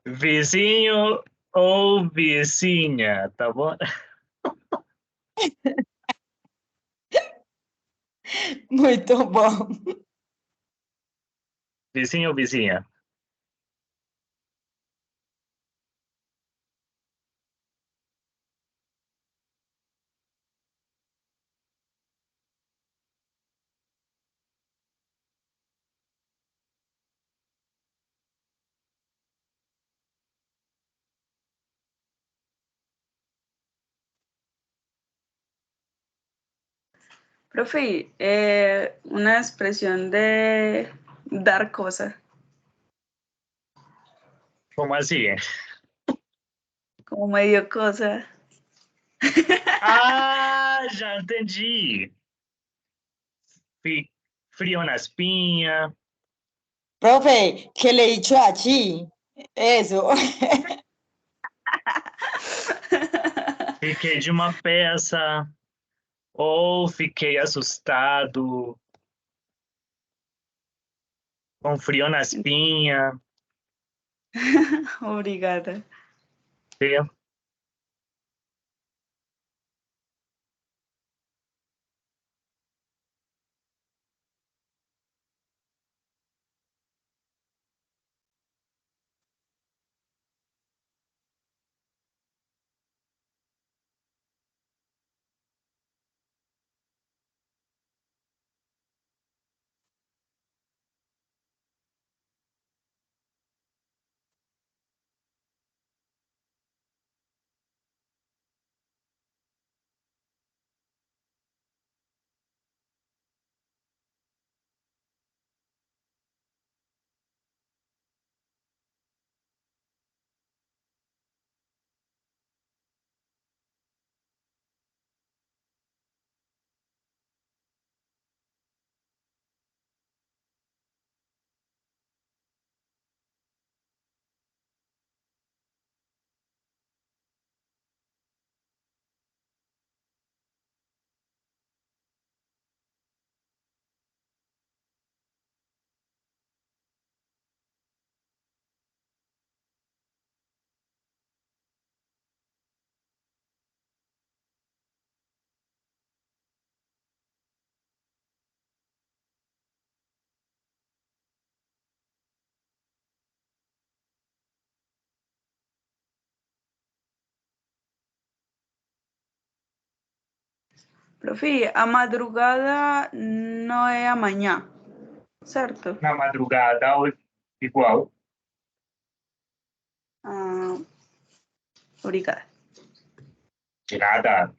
Vizinho ou vizinha, tá bom? Muito bom. Vizinho ou vizinha? Profe, una expresión de dar cosa, Como assim? como medio cosa. Ah, já entendi. Frio na espinha. Profe, que le he dicho allí. Eso. Fiquei de uma peça. Ou fiquei assustado. Com frio na espinha. Obrigada. Sim. Profe, a madrugada não é amanhã, certo? Na madrugada, igual. Ah, obrigada. De nada.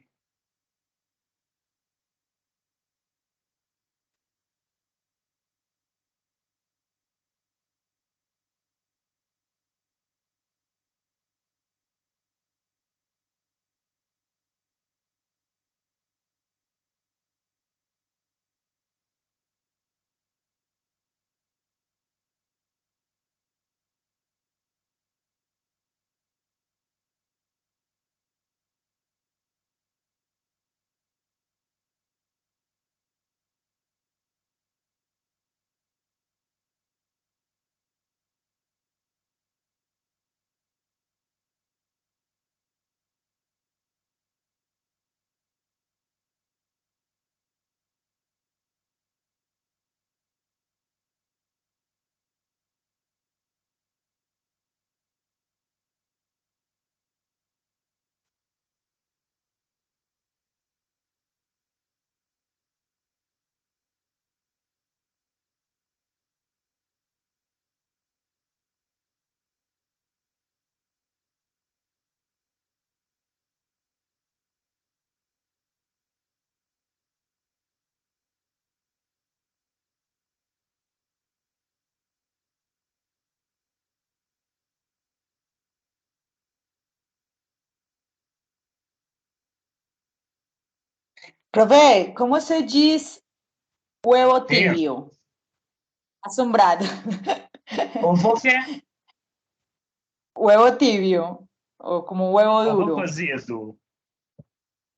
Profe, ¿cómo se dice huevo tibio? Asombrado. Como que? Huevo tibio. O como huevo duro. Ovo cozido.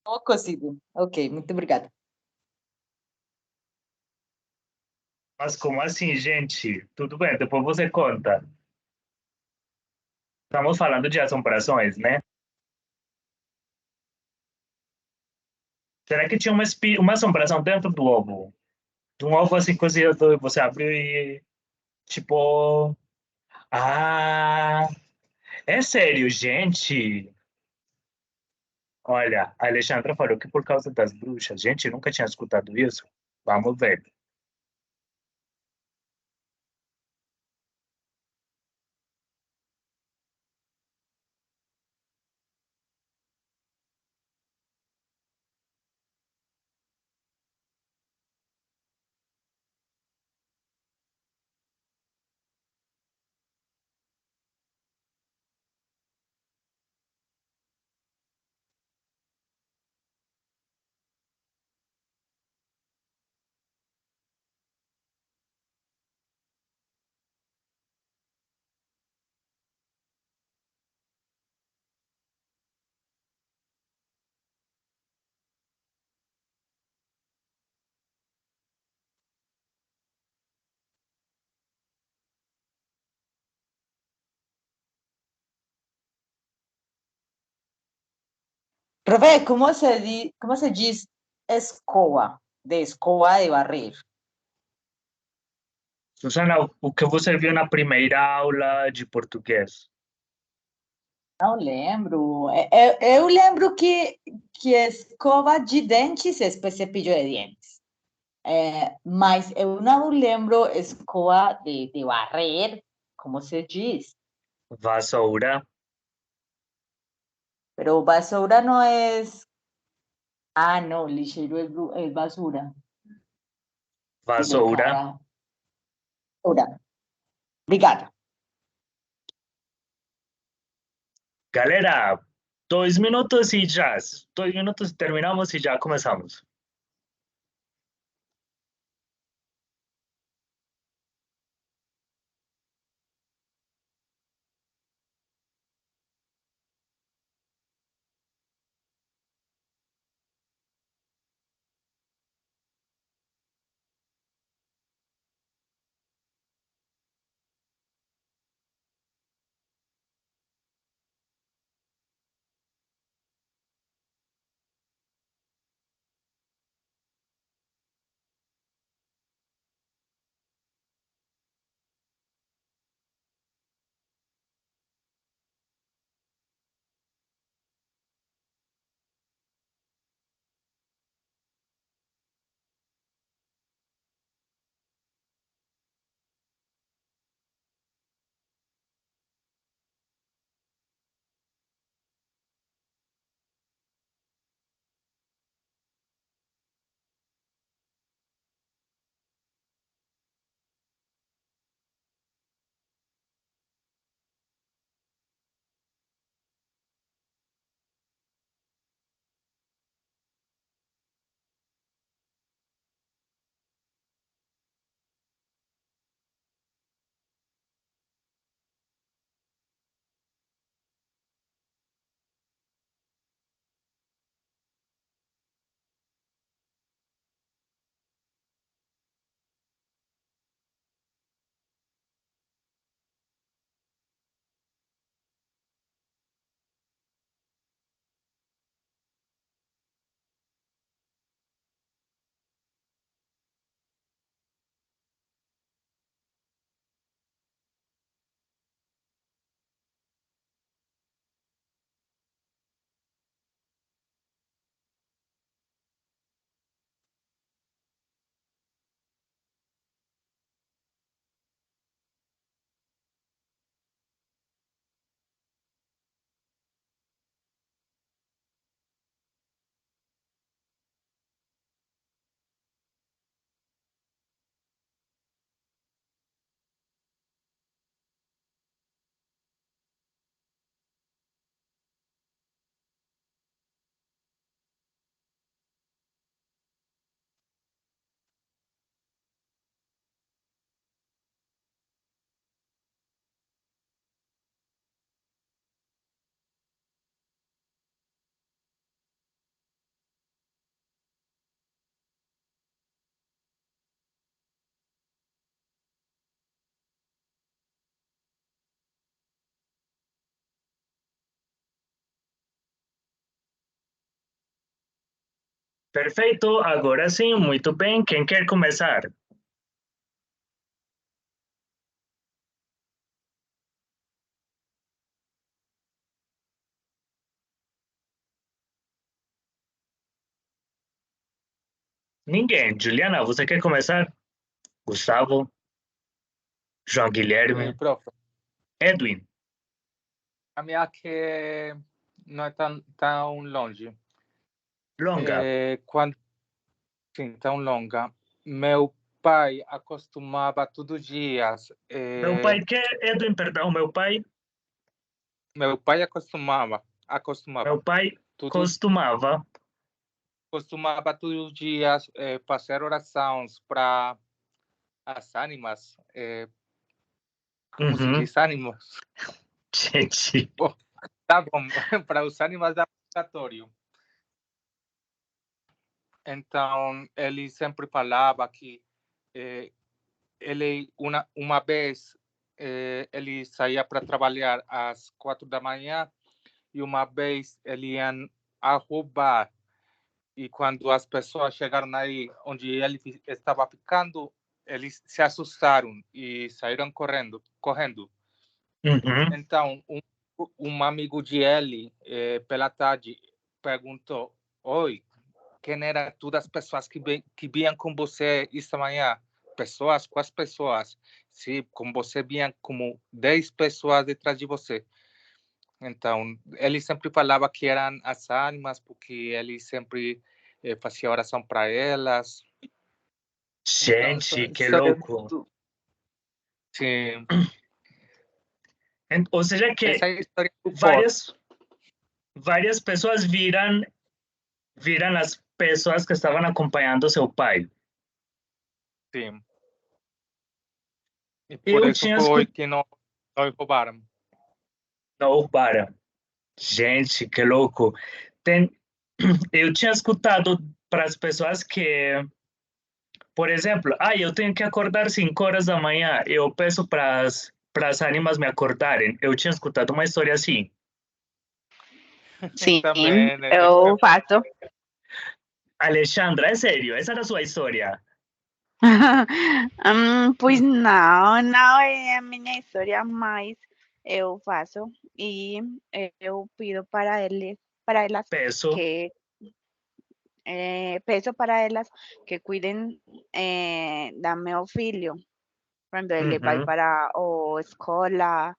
Ovo cozido. Ok, muito obrigada. Mas como assim, gente? Tudo bem, depois você conta. Estamos falando de assombrações, né? Será que tinha uma assombração dentro do ovo? de um ovo assim cozido, você abre e, tipo... Ah, é sério, gente? Olha, a Alexandra falou que por causa das bruxas. Gente, eu nunca tinha escutado isso. Vamos ver. Profe, ¿cómo se dice escoba? De escoba de barrer. Susana, o que você viu na primeira aula de português? Não lembro. Eu lembro que escova de dentes é cepillo de dentes. Mas eu não lembro escova de barrer, como se diz. Vassoura. Pero basura no es... Ah, no, lixeiro es basura. Vassoura. Obrigada. Galera, 2 minutos e já. 2 minutos terminamos e já começamos. Perfeito, agora sim, muito bem. Quem quer começar? Ninguém. Juliana, você quer começar? Gustavo? João Guilherme? Profe, Edwin? a minha que não é tão longe. Longa? Sim, tão longa. Meu pai acostumava todos os dias. Meu pai que? Edwin, perdão, meu pai? Meu pai acostumava. Meu pai costumava todos os dias fazer orações para as ánimas. Como se diz ánimas? Gente. Tá bom, para os ánimas da purgatório. Então, ele sempre falava que ele, uma vez, ele saía para trabalhar às 4 da manhã e uma vez ele ia a roubar. E quando as pessoas chegaram aí onde ele estava ficando, eles se assustaram e saíram correndo. Então, um amigo de ele, pela tarde, perguntou: oi, quem eram todas as pessoas que vinham com você esta manhã? Pessoas? Quais pessoas? Sim, com você vinham como 10 pessoas detrás de você. Então, ele sempre falava que eram as ánimas, porque ele sempre fazia oração para elas. Gente, então, que louco. Sim. Ou seja que várias pessoas viram as pessoas que estavam acompanhando seu pai. Sim. E por isso foi que não roubaram. Não roubaram. Gente, que louco. Eu tinha escutado para as pessoas que, por exemplo, eu tenho que acordar 5 horas da manhã. Eu peço para as ánimas me acordarem. Eu tinha escutado uma história assim. Sim, Também, eu faço. Alexandra, é sério? Essa era a sua história? Pois não é a minha história, mas eu faço e eu pido para elas que peço para elas que cuidem da meu filho quando ele vai para a escola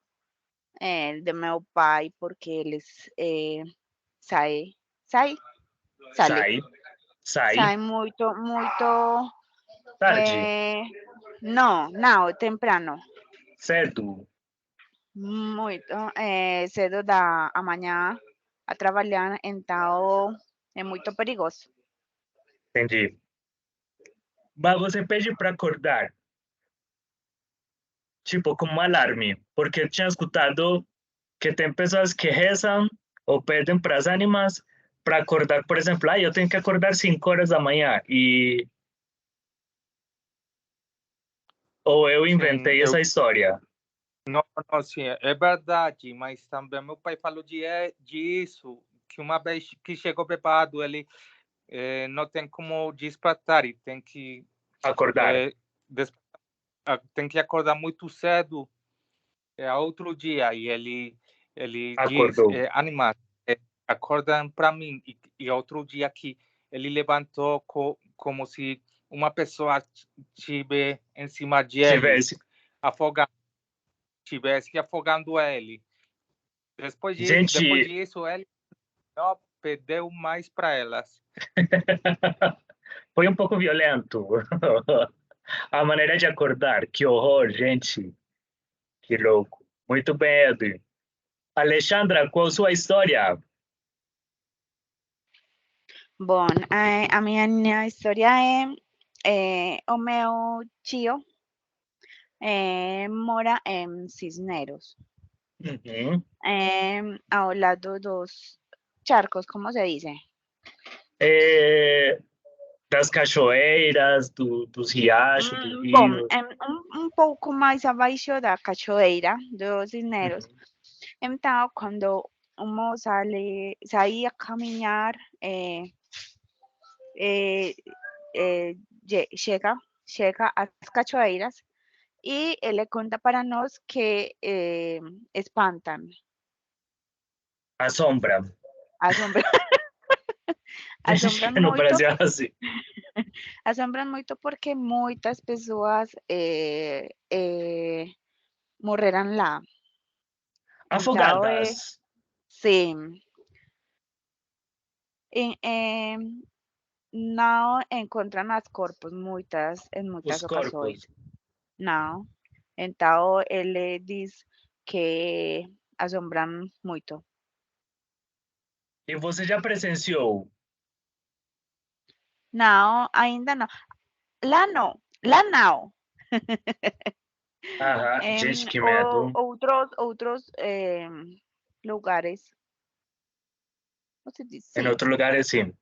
de meu pai, porque eles sai muito tarde. Não, temprano. Certo. Muito cedo da manhã a trabalhar, então é muito perigoso. Entendi. Mas você pede para acordar, tipo, como um alarme, porque eu tinha escutado que tem pessoas que rezam ou pedem para as ánimas para acordar. Por exemplo, eu tenho que acordar 5 horas da manhã ou eu inventei essa história. Não, sim, é verdade, mas também meu pai falou disso, que uma vez que chegou bêbado, ele não tem como despertar, e tem que acordar. Tem que acordar muito cedo, outro dia, e ele acordou. Diz, animais, acordam para mim, e outro dia que ele levantou como se uma pessoa estivesse em cima de ele, estivesse afogando ele. Depois disso, ele não perdeu mais para elas. Foi um pouco violento. A maneira de acordar. Que horror, gente. Que louco. Muito bem, Edwin. Alexandra, qual a sua história? Bom, a minha história é o meu tio mora em Cisneros, ao lado dos charcos, como se diz? Das cachoeiras, dos riachos, do rio. Bom, um pouco mais abaixo da cachoeira dos Cisneros. Então, quando saía a caminhar chega às cachoeiras e ele conta para nós que espantam. Assombra. Assombram. Assombram No muito. Brasil é assim. Assombram muito porque muitas pessoas morreram lá. Afogadas. Sim. Não encontram os corpos em muitas ocasiões. Não. Então, ele diz que assombram muito. E você já presenciou? Não, ainda não. Lá não. Lá não. Gente, que medo. Outros lugares. Você diz? Em outros lugares, sim.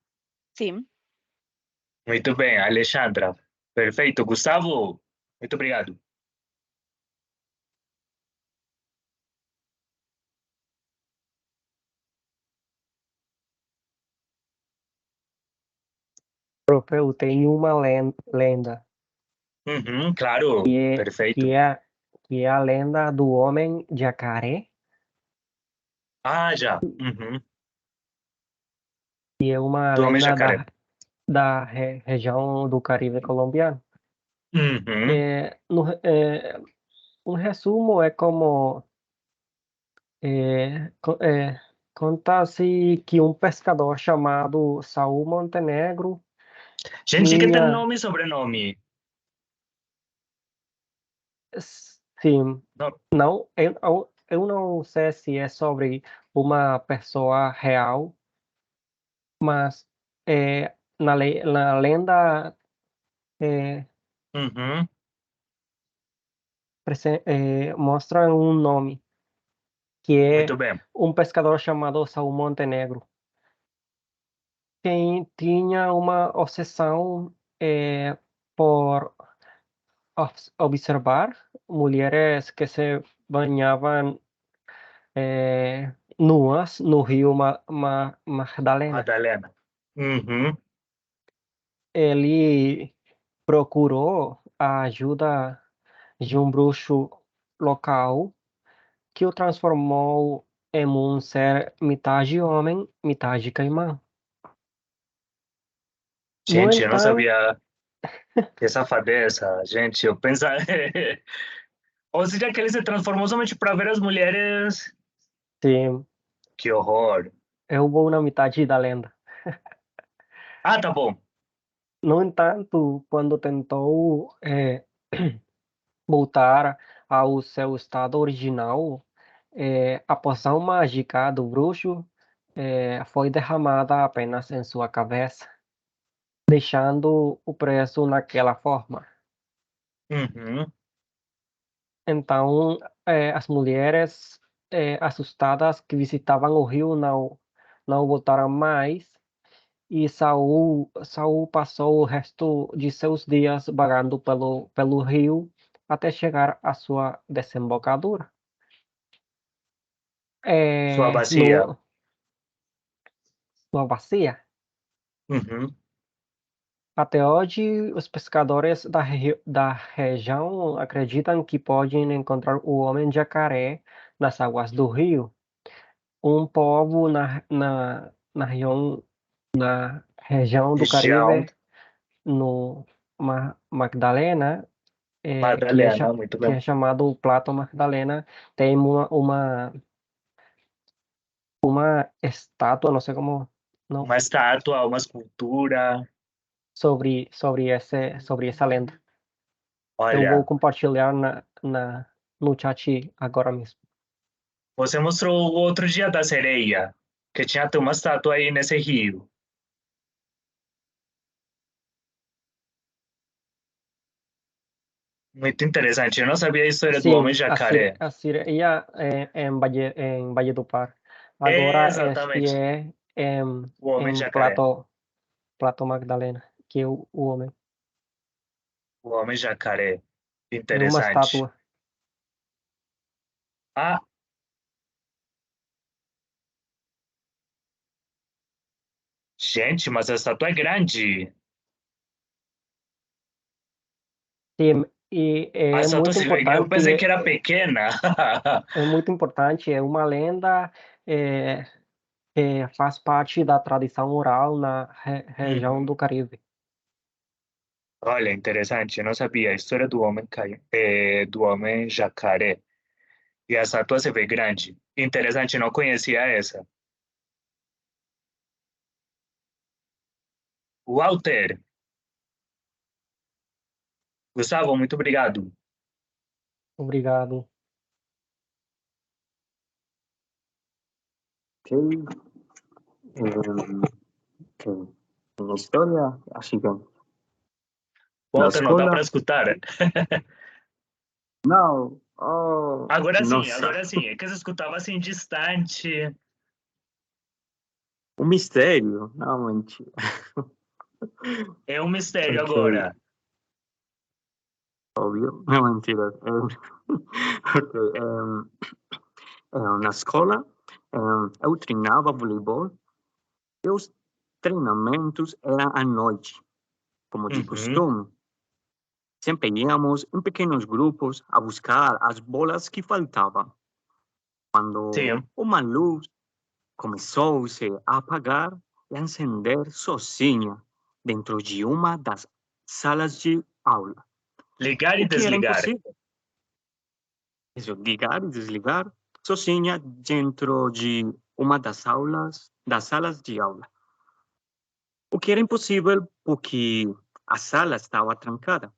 Sim. Muito bem, Alexandra. Perfeito. Gustavo, muito obrigado. Profe, eu tenho uma lenda. Claro, perfeito. Que é a lenda do homem jacaré. Já. Que é uma Do homem lenda jacaré. da região do Caribe colombiano. Um resumo é como conta-se que um pescador chamado Saul Montenegro Gente, que tem tinha... nome e sobrenome? Sim. Não, eu não sei se é sobre uma pessoa real, mas na lenda mostra um nome, que é Muito bem. um pescador chamado Saul Montenegro. Quem tinha uma obsessão por observar mulheres que se banhavam nuas no rio Magdalena. Madalena. Ele procurou a ajuda de um bruxo local que o transformou em um ser metade homem, metade caimão. Gente, eu não sabia que safadeza, gente. Eu pensava... Ou seja, que ele se transformou somente para ver as mulheres. Sim. Que horror. Eu vou na metade da lenda. Tá bom. No entanto, quando tentou voltar ao seu estado original, a poção mágica do bruxo foi derramada apenas em sua cabeça, deixando o preso naquela forma. Então, as mulheres assustadas que visitavam o rio não voltaram mais, e Saul passou o resto de seus dias vagando pelo rio até chegar à sua desembocadura. Sua bacia. Sua bacia. Até hoje, os pescadores da região acreditam que podem encontrar o homem jacaré nas águas do rio. Um povo na região do Caribe, no Magdalena, que é chamado Plato Magdalena, tem uma estátua, não sei como... Não, uma estátua, uma escultura. Sobre essa lenda. Olha, eu vou compartilhar no chat agora mesmo. Você mostrou o outro dia da sereia, que tinha até uma estátua aí nesse rio. Muito interessante. Eu não sabia a história do homem jacaré. A sereia em Valledupar. Agora Exatamente. este é o homem em jacaré. Plato Magdalena, que é o homem. O homem jacaré. Interessante. É uma estátua. Ah. Gente, mas a estátua é grande. Sim, e A é estátua, muito eu pensei que importante, era pequena. é muito importante, é uma lenda que faz parte da tradição oral na região do Caribe. Olha, interessante, eu não sabia a história do homem, do homem jacaré. E a estátua se vê grande. Interessante, não conhecia essa. Walter, Gustavo, muito obrigado. Obrigado. Ok. Uma história assim, na Walter, não dá escola, para escutar. não, Agora nossa, sim. É que se escutava assim distante. um mistério, não, mentira. É um mistério Ok, agora. óbvio, não, mentira. Ok, na escola, eu treinava voleibol e os treinamentos eram à noite, como de costume. Sempre íamos em pequenos grupos a buscar as bolas que faltavam. Quando uma luz começou-se a apagar e a acender sozinha dentro de uma das salas de aula. Ligar e O que era desligar. impossível. Isso, ligar e desligar sozinha dentro de uma das salas de aula. O que era impossível porque a sala estava trancada.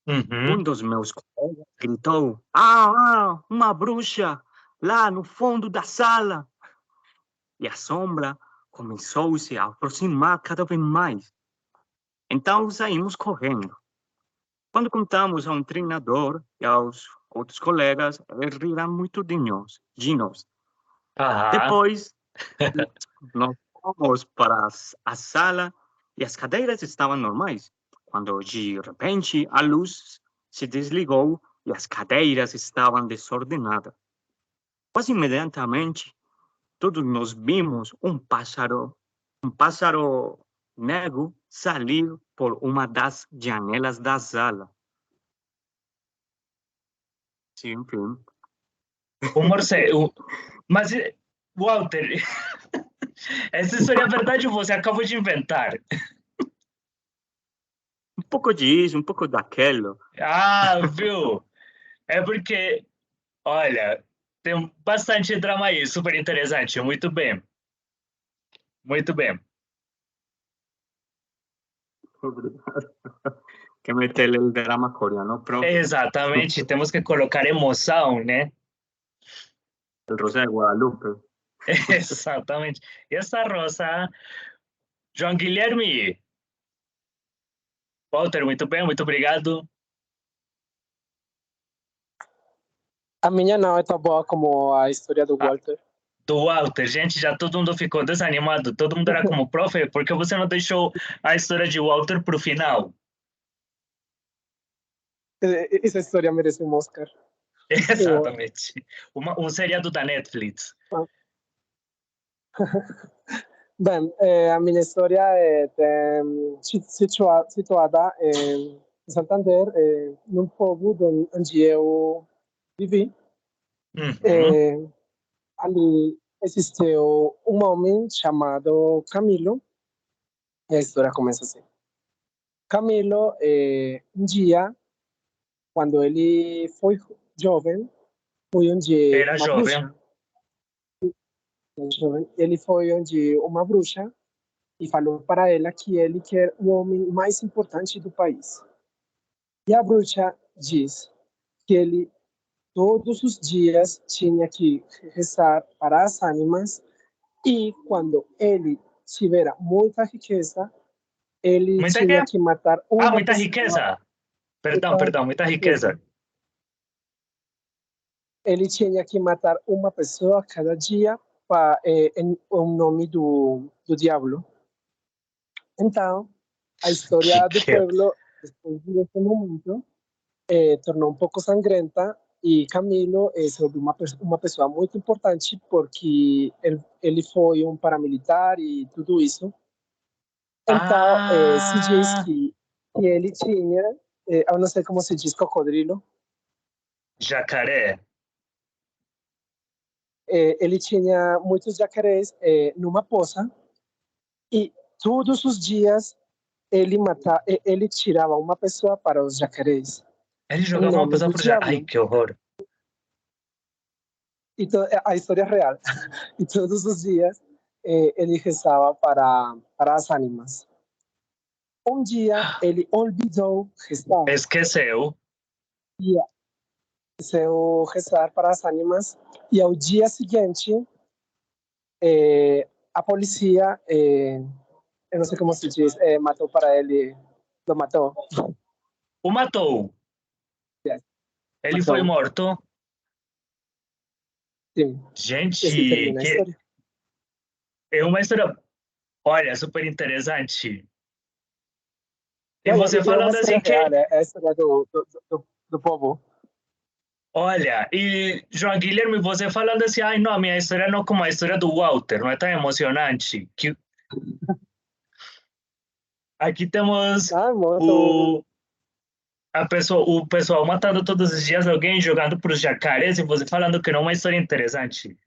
Um dos meus colegas gritou: uma bruxa lá no fundo da sala! E a sombra começou-se a aproximar cada vez mais. Então saímos correndo. Quando contamos a um treinador e aos outros colegas, eles riram muito de nós. Depois, nós fomos para a sala e as cadeiras estavam normais. Quando, de repente, a luz se desligou e as cadeiras estavam desordenadas. Quase imediatamente, todos nós vimos um pássaro negro sair por uma das janelas da sala. Sim, sim. Um morcego. Mas, Walter, essa história é verdade ou você acabou de inventar? Um pouco disso, um pouco daquilo. Viu? É porque, olha, tem bastante drama aí, super interessante. Muito bem. Muito bem. Que meter o drama coreano próprio. Exatamente, temos que colocar emoção, né? O Rosa de Guadalupe. Exatamente. E essa rosa, João Guilherme. Walter, muito bem, muito obrigado. A minha não é tão boa como a história do Walter. Do Walter, gente, já todo mundo ficou desanimado. Todo mundo era como prof, porque você não deixou a história de Walter para o final? Essa história merece um Oscar. Exatamente. Um seriado da Netflix. Bem, a minha história é situada em Santander, num povo onde eu vivi. Ali existiu um homem chamado Camilo, e a história começa assim. Camilo, um dia, quando ele foi jovem, foi onde Era uma jovem. bruxa. Ele foi onde uma bruxa e falou para ela que ele quer o homem mais importante do país. E a bruxa diz que ele todos os dias tinha que rezar para as ánimas e quando ele tiver muita riqueza, ele tinha que matar uma muita pessoa. riqueza. Perdão, muita riqueza. Ele tinha que matar uma pessoa cada dia em nome do diabo. Então, a história do pueblo, depois desse momento, tornou um pouco sangrenta e Camilo se volviu uma pessoa muito importante porque ele foi paramilitar e tudo isso. Então, se diz que ele tinha, eu não sei como se diz cocodrilo. Jacaré. Ele tinha muitos jacarés numa poça e todos os dias ele tirava uma pessoa para os jacarés. Ele jogava uma pessoa para o jacaré. Ai, que horror. Então, a história é real. E todos os dias ele rezava para as ánimas. Um dia ele olvidou rezar. Esqueceu. Esqueceu rezar para as ánimas. E ao dia seguinte, a polícia, eu não sei como se diz, matou para ele. Lo matou. O matou? Yes. Ele foi morto? Sim. Gente, é uma história, olha, super interessante. E você falando assim que... É a história do povo. Olha, e João Guilherme, você falando assim, ai não, minha história não é como a história do Walter, não é tão emocionante. Que... Aqui temos o pessoal matando todos os dias alguém, jogando para os jacarés, e você falando que não é uma história interessante.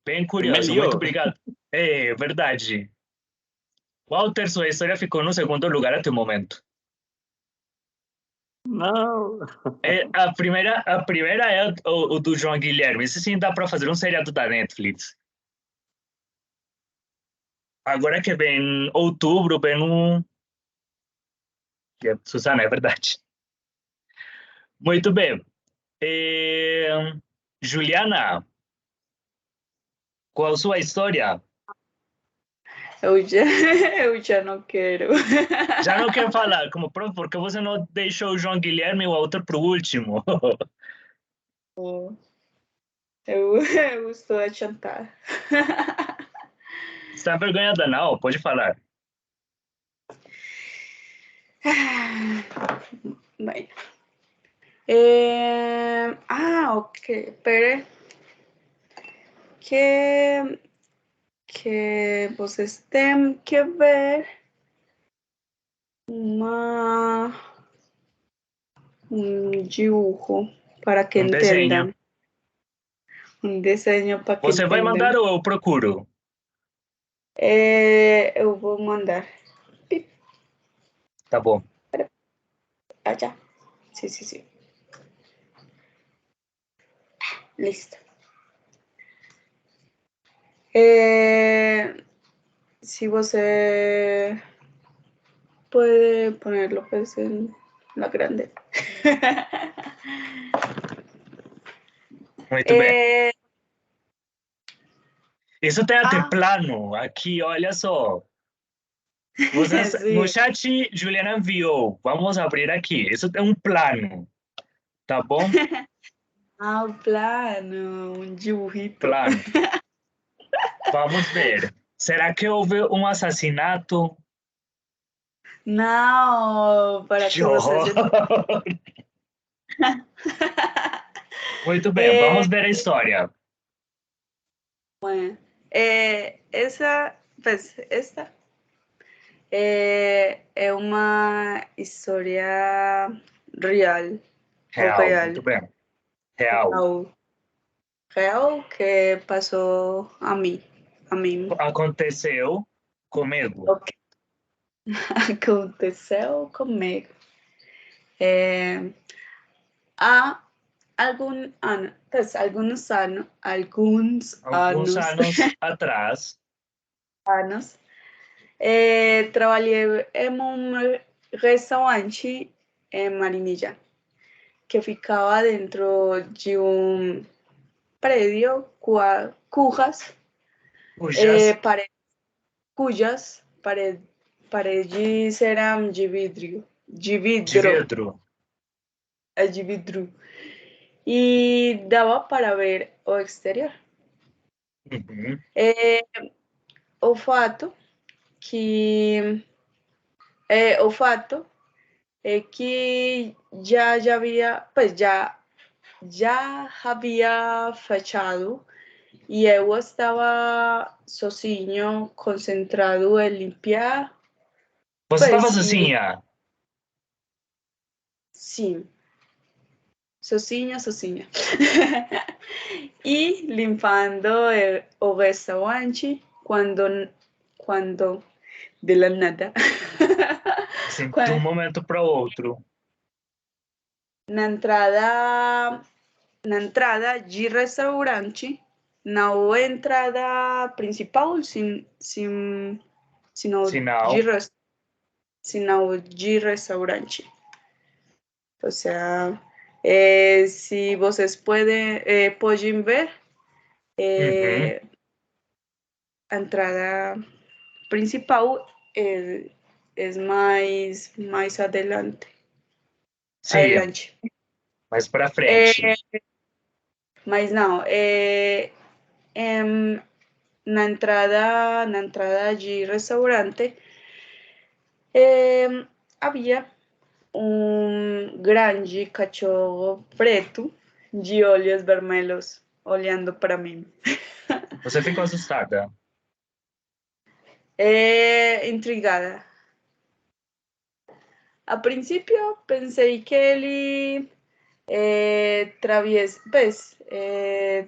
Bem curioso, muito obrigado. É verdade. Walter, sua história ficou no segundo lugar até o momento. Não. A primeira é o do João Guilherme. Esse sim dá para fazer um seriado da Netflix. Agora que vem outubro, vem um... Susana, é verdade. Muito bem. Juliana, qual a sua história? Eu já não quero. Já não quer falar? Como pronto, porque você não deixou o João Guilherme e o outro para o último? Eu estou a chantar. Você está envergonhada, não? Pode falar. Bem. Ok. Espera. Que vocês têm que ver um dibujo para que entendam. Um desenho para que Você vai mandar ou eu procuro? Eu vou mandar. Tá bom. Já. Sim. Listo. Si você puede ponerlo pues en la grande. Muito bem. Isso tem até plano aqui, olha só. Vocês, no chat, Juliana enviou. Vamos abrir aqui. Isso tem um plano. Tá bom? O plano. Um dibujito. Plano. Vamos ver. Será que houve um assassinato? Não, para que vocês... Muito bem, vamos ver a história. Bueno, esta é uma história real. Real, muito bem. Real que passou a mim. Aconteceu comigo. Okay. Aconteceu comigo. Há alguns anos atrás, trabalhei em um restaurante em Marinilla, que ficava dentro de um prédio cujas paredes eram de vidro. E dava para ver o exterior. Uhum. O fato é que já havia, já havia fechado e eu estava sozinho, concentrado em limpar. Você estava sozinha? Sim. Sozinha. E limpando o restaurante quando de la nada. Assim, de um momento para o outro. Na entrada de restaurante, não entrada principal, sino de restaurante. Ou seja, se vocês podem ver, a entrada principal é mais adelante. Sim, adelante. Mais para frente. Mas não, na entrada de restaurante havia grande cachorro preto de olhos vermelhos olhando para mim. Você ficou assustada? Intrigada. A princípio pensei que ele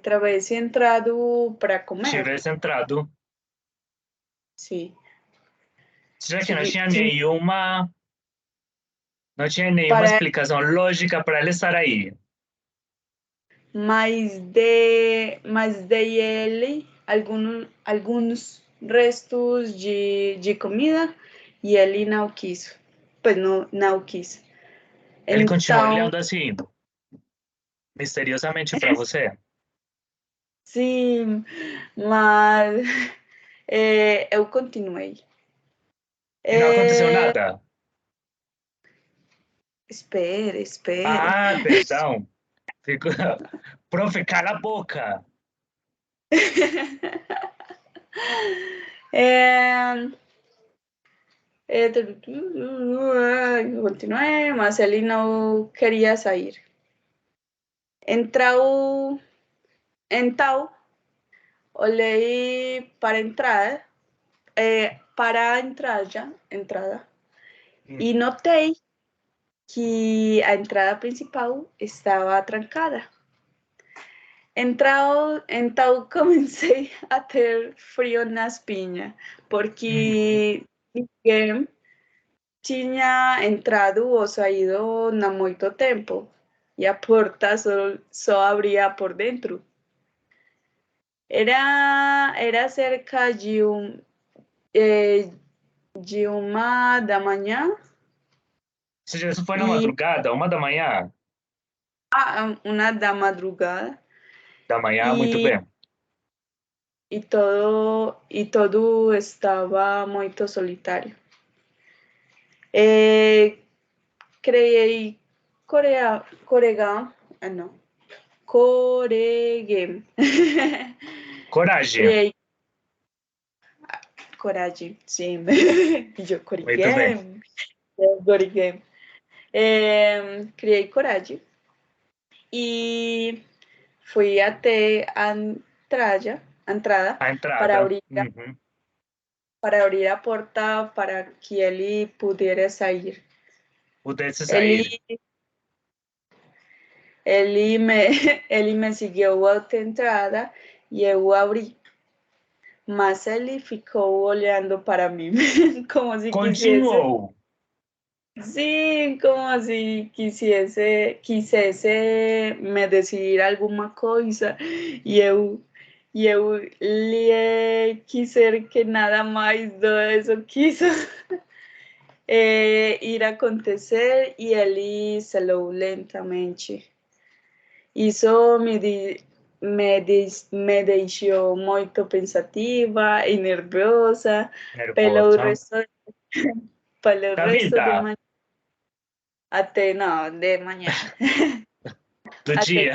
tivesse entrado para comer. Tivesse entrado. Sim. Já que não tinha nenhuma explicação lógica para ele estar aí. Mas dei ele alguns restos de comida e ele não quis. Pois não quis. Ele continuou olhando assim, misteriosamente para você? Sim, mas eu continuei. E não aconteceu nada? Espera. Ah, perdão. Profe, cala a boca. Continuei, mas ele não queria sair. Então, olhei para entrar, para a entrada, e notei que a entrada principal estava trancada. Então comecei a ter frio na espinha, porque ninguém tinha entrado ou saído há muito tempo, e a porta só abria por dentro. Era cerca de 1h da manhã. Ou seja, isso foi na madrugada, 1h da manhã? 1h da madrugada. Da manhã, muito bem. E todo estava muito solitário. Criei Coragem. Coragem, sim. Muito bem. Criei coragem e fui até a entrada para abrir a porta para que ele pudesse sair. Ele me seguiu até a entrada e eu abri. Mas ele ficou olhando para mim, como se Continuou. Sim, como se quisesse me dizer alguma coisa e eu lhe quiser que nada mais disso quis ir acontecer e ele saiu lentamente. Isso me deixou muito pensativa e nervosa pelo resto de manhã. Até não, de manhã. Do dia.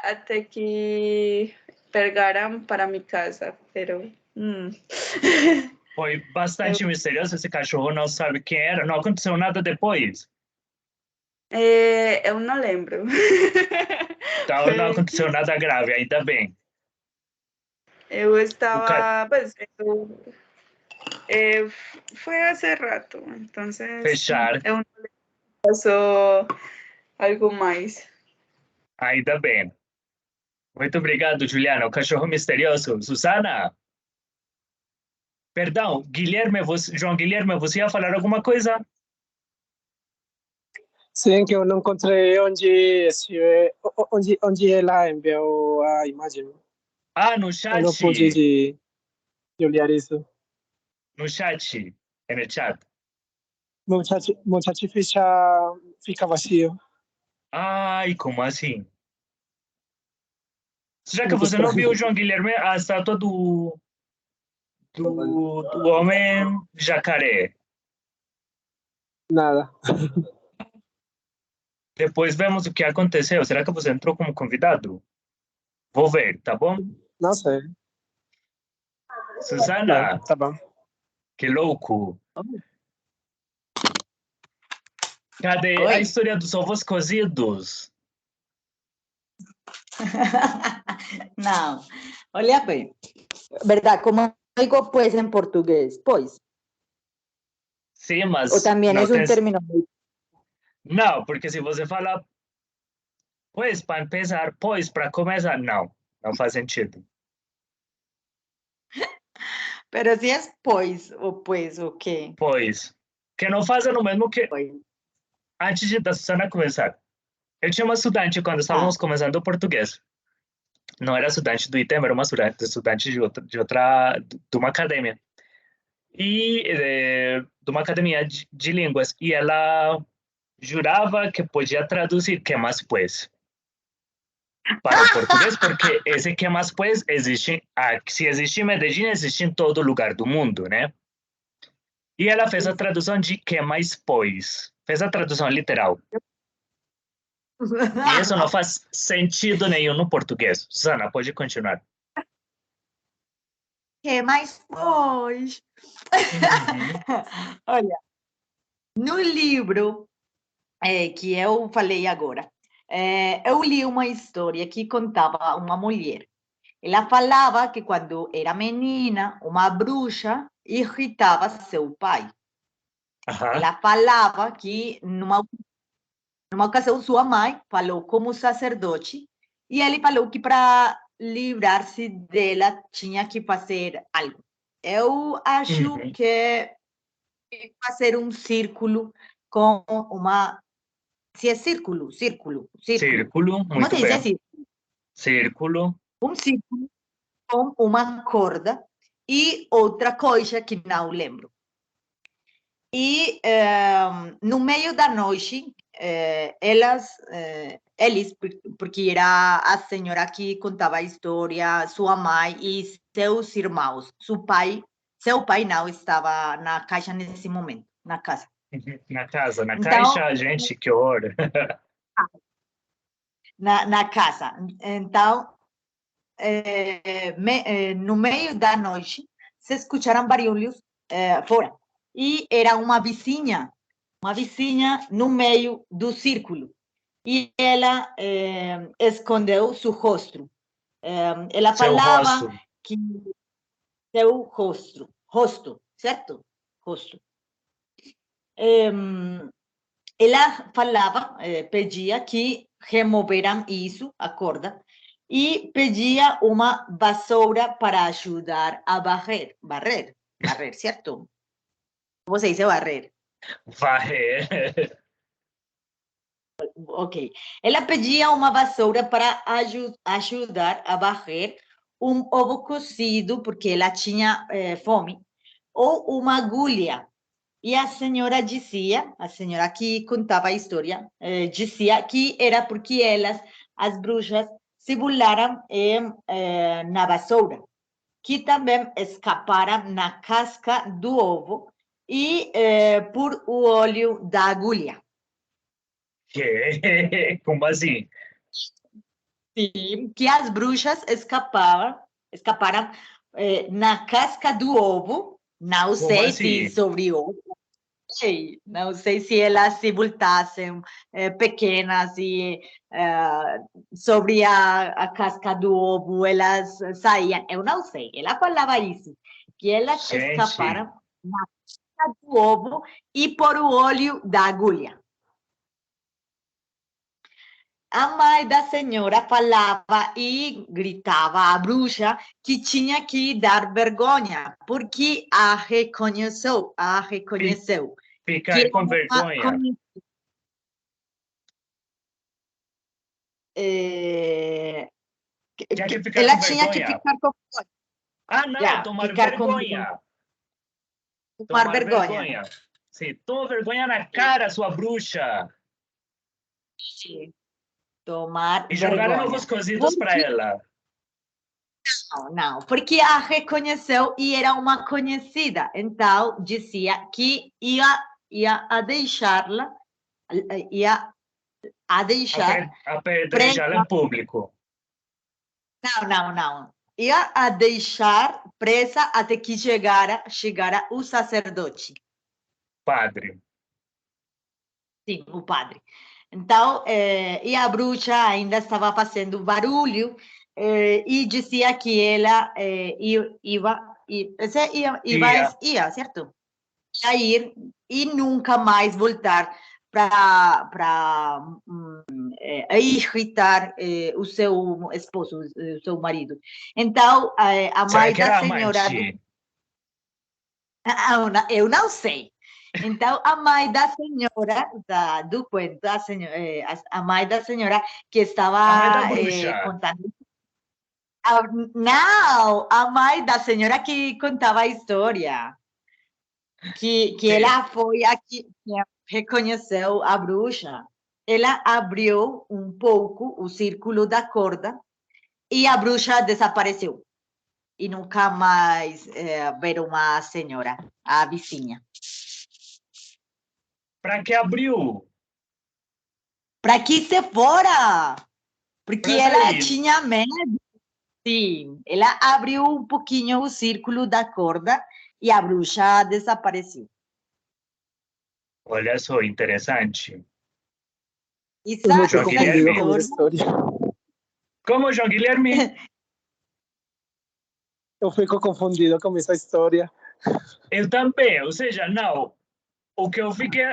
Até que pegaram para minha casa, pero Foi bastante misterioso, esse cachorro não sabe quem era, não aconteceu nada depois? eu não lembro. Então não aconteceu nada grave, ainda bem. Eu estava, pues, foi hace rato, entonces Fechar. eu não passou algo mais. Ainda bem. Muito obrigado, Juliana. O cachorro misterioso. Susana? Perdão, Guilherme, João Guilherme, você ia falar alguma coisa? Sim, que eu não encontrei onde ela enviou a imagem. Ah, no chat. Eu não pude de olhar isso. No chat. É no chat. Meu chat fica vazio. Ai, como assim? Será que você não viu, João Guilherme, a estátua do homem jacaré? Nada. Depois vemos o que aconteceu. Será que você entrou como convidado? Vou ver, tá bom? Não sei. Susana? Não, tá bom. Que louco. Cadê Oi. a história dos ovos cozidos? Não, olha bem. Verdade, como digo, pois, em português, pois. Sim, mas... Ou também é um término... Não, porque se você falar pois para empezar, pois para começar, não faz sentido. Pero se é pois, ou pois, o quê? Pois. Que não fazem o mesmo que... Antes da Susana começar. Eu tinha uma estudante quando estávamos começando o português. Não era estudante do ITEM, era uma estudante de uma academia. E de uma academia de línguas. E ela jurava que podia traduzir que mais pues para o português, porque esse que mais pues existe, se existe em Medellín, existe em todo lugar do mundo, né? E ela fez a tradução de que mais pois. Fez a tradução literal. E isso não faz sentido nenhum no português. Susana, pode continuar. Que mais pois? Olha, no livro que eu falei agora, eu li uma história que contava uma mulher. Ela falava que quando era menina, uma bruxa irritava seu pai. Ela falava que numa ocasião sua mãe falou com o sacerdote e ele falou que para livrar-se dela tinha que fazer algo. Eu acho que fazer um círculo com uma... Se é círculo. Como se diz assim? Círculo. Um círculo com uma corda e outra coisa que não lembro. E no meio da noite, eles, porque era a senhora que contava a história, sua mãe e seus irmãos. Seu pai não estava na caixa nesse momento, na casa. Na casa, na então, caixa, gente, que horror. na casa. Então, no meio da noite, se escutaram barulhos fora. E era uma vizinha no meio do círculo. E ela escondeu seu rosto. Ela falava que seu rosto, certo? Rosto. Ela falava, pedia que removeram isso, a corda, e pedia uma vassoura para ajudar a varrer, certo? Como se diz varrer? Varrer. Ok. Ela pedia uma vassoura para ajudar a varrer um ovo cozido, porque ela tinha fome, ou uma agulha. E a senhora que contava a história, dizia que era porque as bruxas, se burlaram na vassoura, que também escaparam na casca do ovo e por o olho da agulha. Como assim? Sim, que as bruxas escaparam na casca do ovo, não sei se sobre ovo. Não sei se elas se voltassem pequenas e sobre a casca do ovo elas saíam. Eu não sei. Ela falava isso, que elas escaparam na casca do ovo e por o olho da agulha. A mãe da senhora falava e gritava à bruxa que tinha que dar vergonha, porque a reconheceu. Ficar com vergonha. Ela tinha que ficar com vergonha. Ah, não, tomar vergonha. Tomar vergonha. Sim, toma vergonha na cara, sua bruxa. Sim. Tomar e vergonha. jogaram ovos cozidos para ela. Não, porque a reconheceu e era uma conhecida. Então, dizia que ia a deixá-la, ia a deixar... Apedrejá-la em público. Não. Ia a deixar presa até que chegara o sacerdote. Padre. Sim, o padre. Então, e a bruxa ainda estava fazendo barulho e dizia que ela ia, certo? Ia ir e nunca mais voltar para irritar o seu esposo, o seu marido. Então, a mãe da senhora... Eu não sei. Então, a mãe da senhora, do cuento, a mãe da senhora que estava contando... Não, a mãe da senhora que contava a história. Que ela foi a que reconheceu a bruxa. Ela abriu um pouco o círculo da corda e a bruxa desapareceu. E nunca mais viram a senhora, a vizinha. Para que abriu? Para que se fora. Porque ela tinha medo. Sim, ela abriu um pouquinho o círculo da corda e a bruxa desapareceu. Olha só, interessante. João Guilherme. Como, João Guilherme? Eu fico confundido com essa história. Eu também, ou seja, não. O que eu fiquei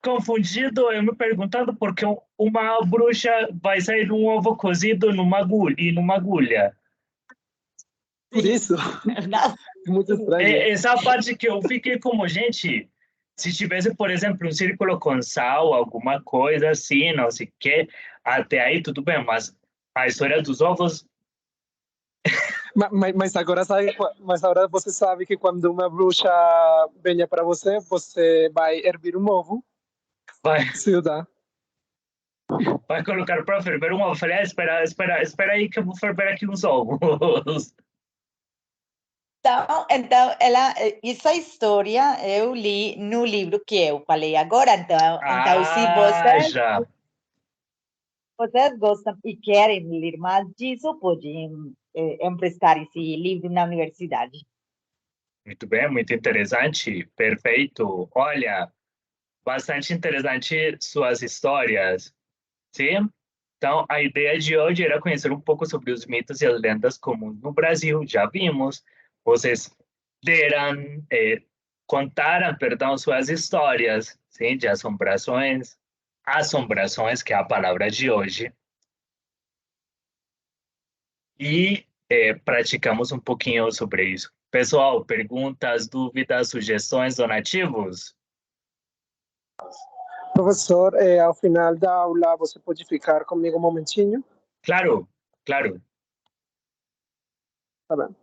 confundido, eu me perguntando por que uma bruxa vai sair um ovo cozido numa agulha. Por isso? É muito estranho. Essa parte que eu fiquei como, gente, se tivesse, por exemplo, um círculo com sal, alguma coisa assim, não sei o quê, até aí tudo bem, mas a história dos ovos... Mas agora você sabe que quando uma bruxa venha para você, você vai hervir um ovo. Vai. Sim, dá. Vai colocar para ferver um ovo. Falei, espera aí que eu vou ferver aqui uns ovos. Então essa história eu li no livro que eu falei agora. Então se vocês gostam e querem ler mais disso, podem emprestar esse livro na universidade. Muito bem, muito interessante, perfeito. Olha, bastante interessante suas histórias, sim? Então, a ideia de hoje era conhecer um pouco sobre os mitos e as lendas comuns no Brasil. Já vimos, vocês contaram, suas histórias, sim, de assombrações, que é a palavra de hoje. E praticamos um pouquinho sobre isso. Pessoal, perguntas, dúvidas, sugestões, donativos? Professor, ao final da aula, você pode ficar comigo um momentinho? Claro, claro. Tá bem.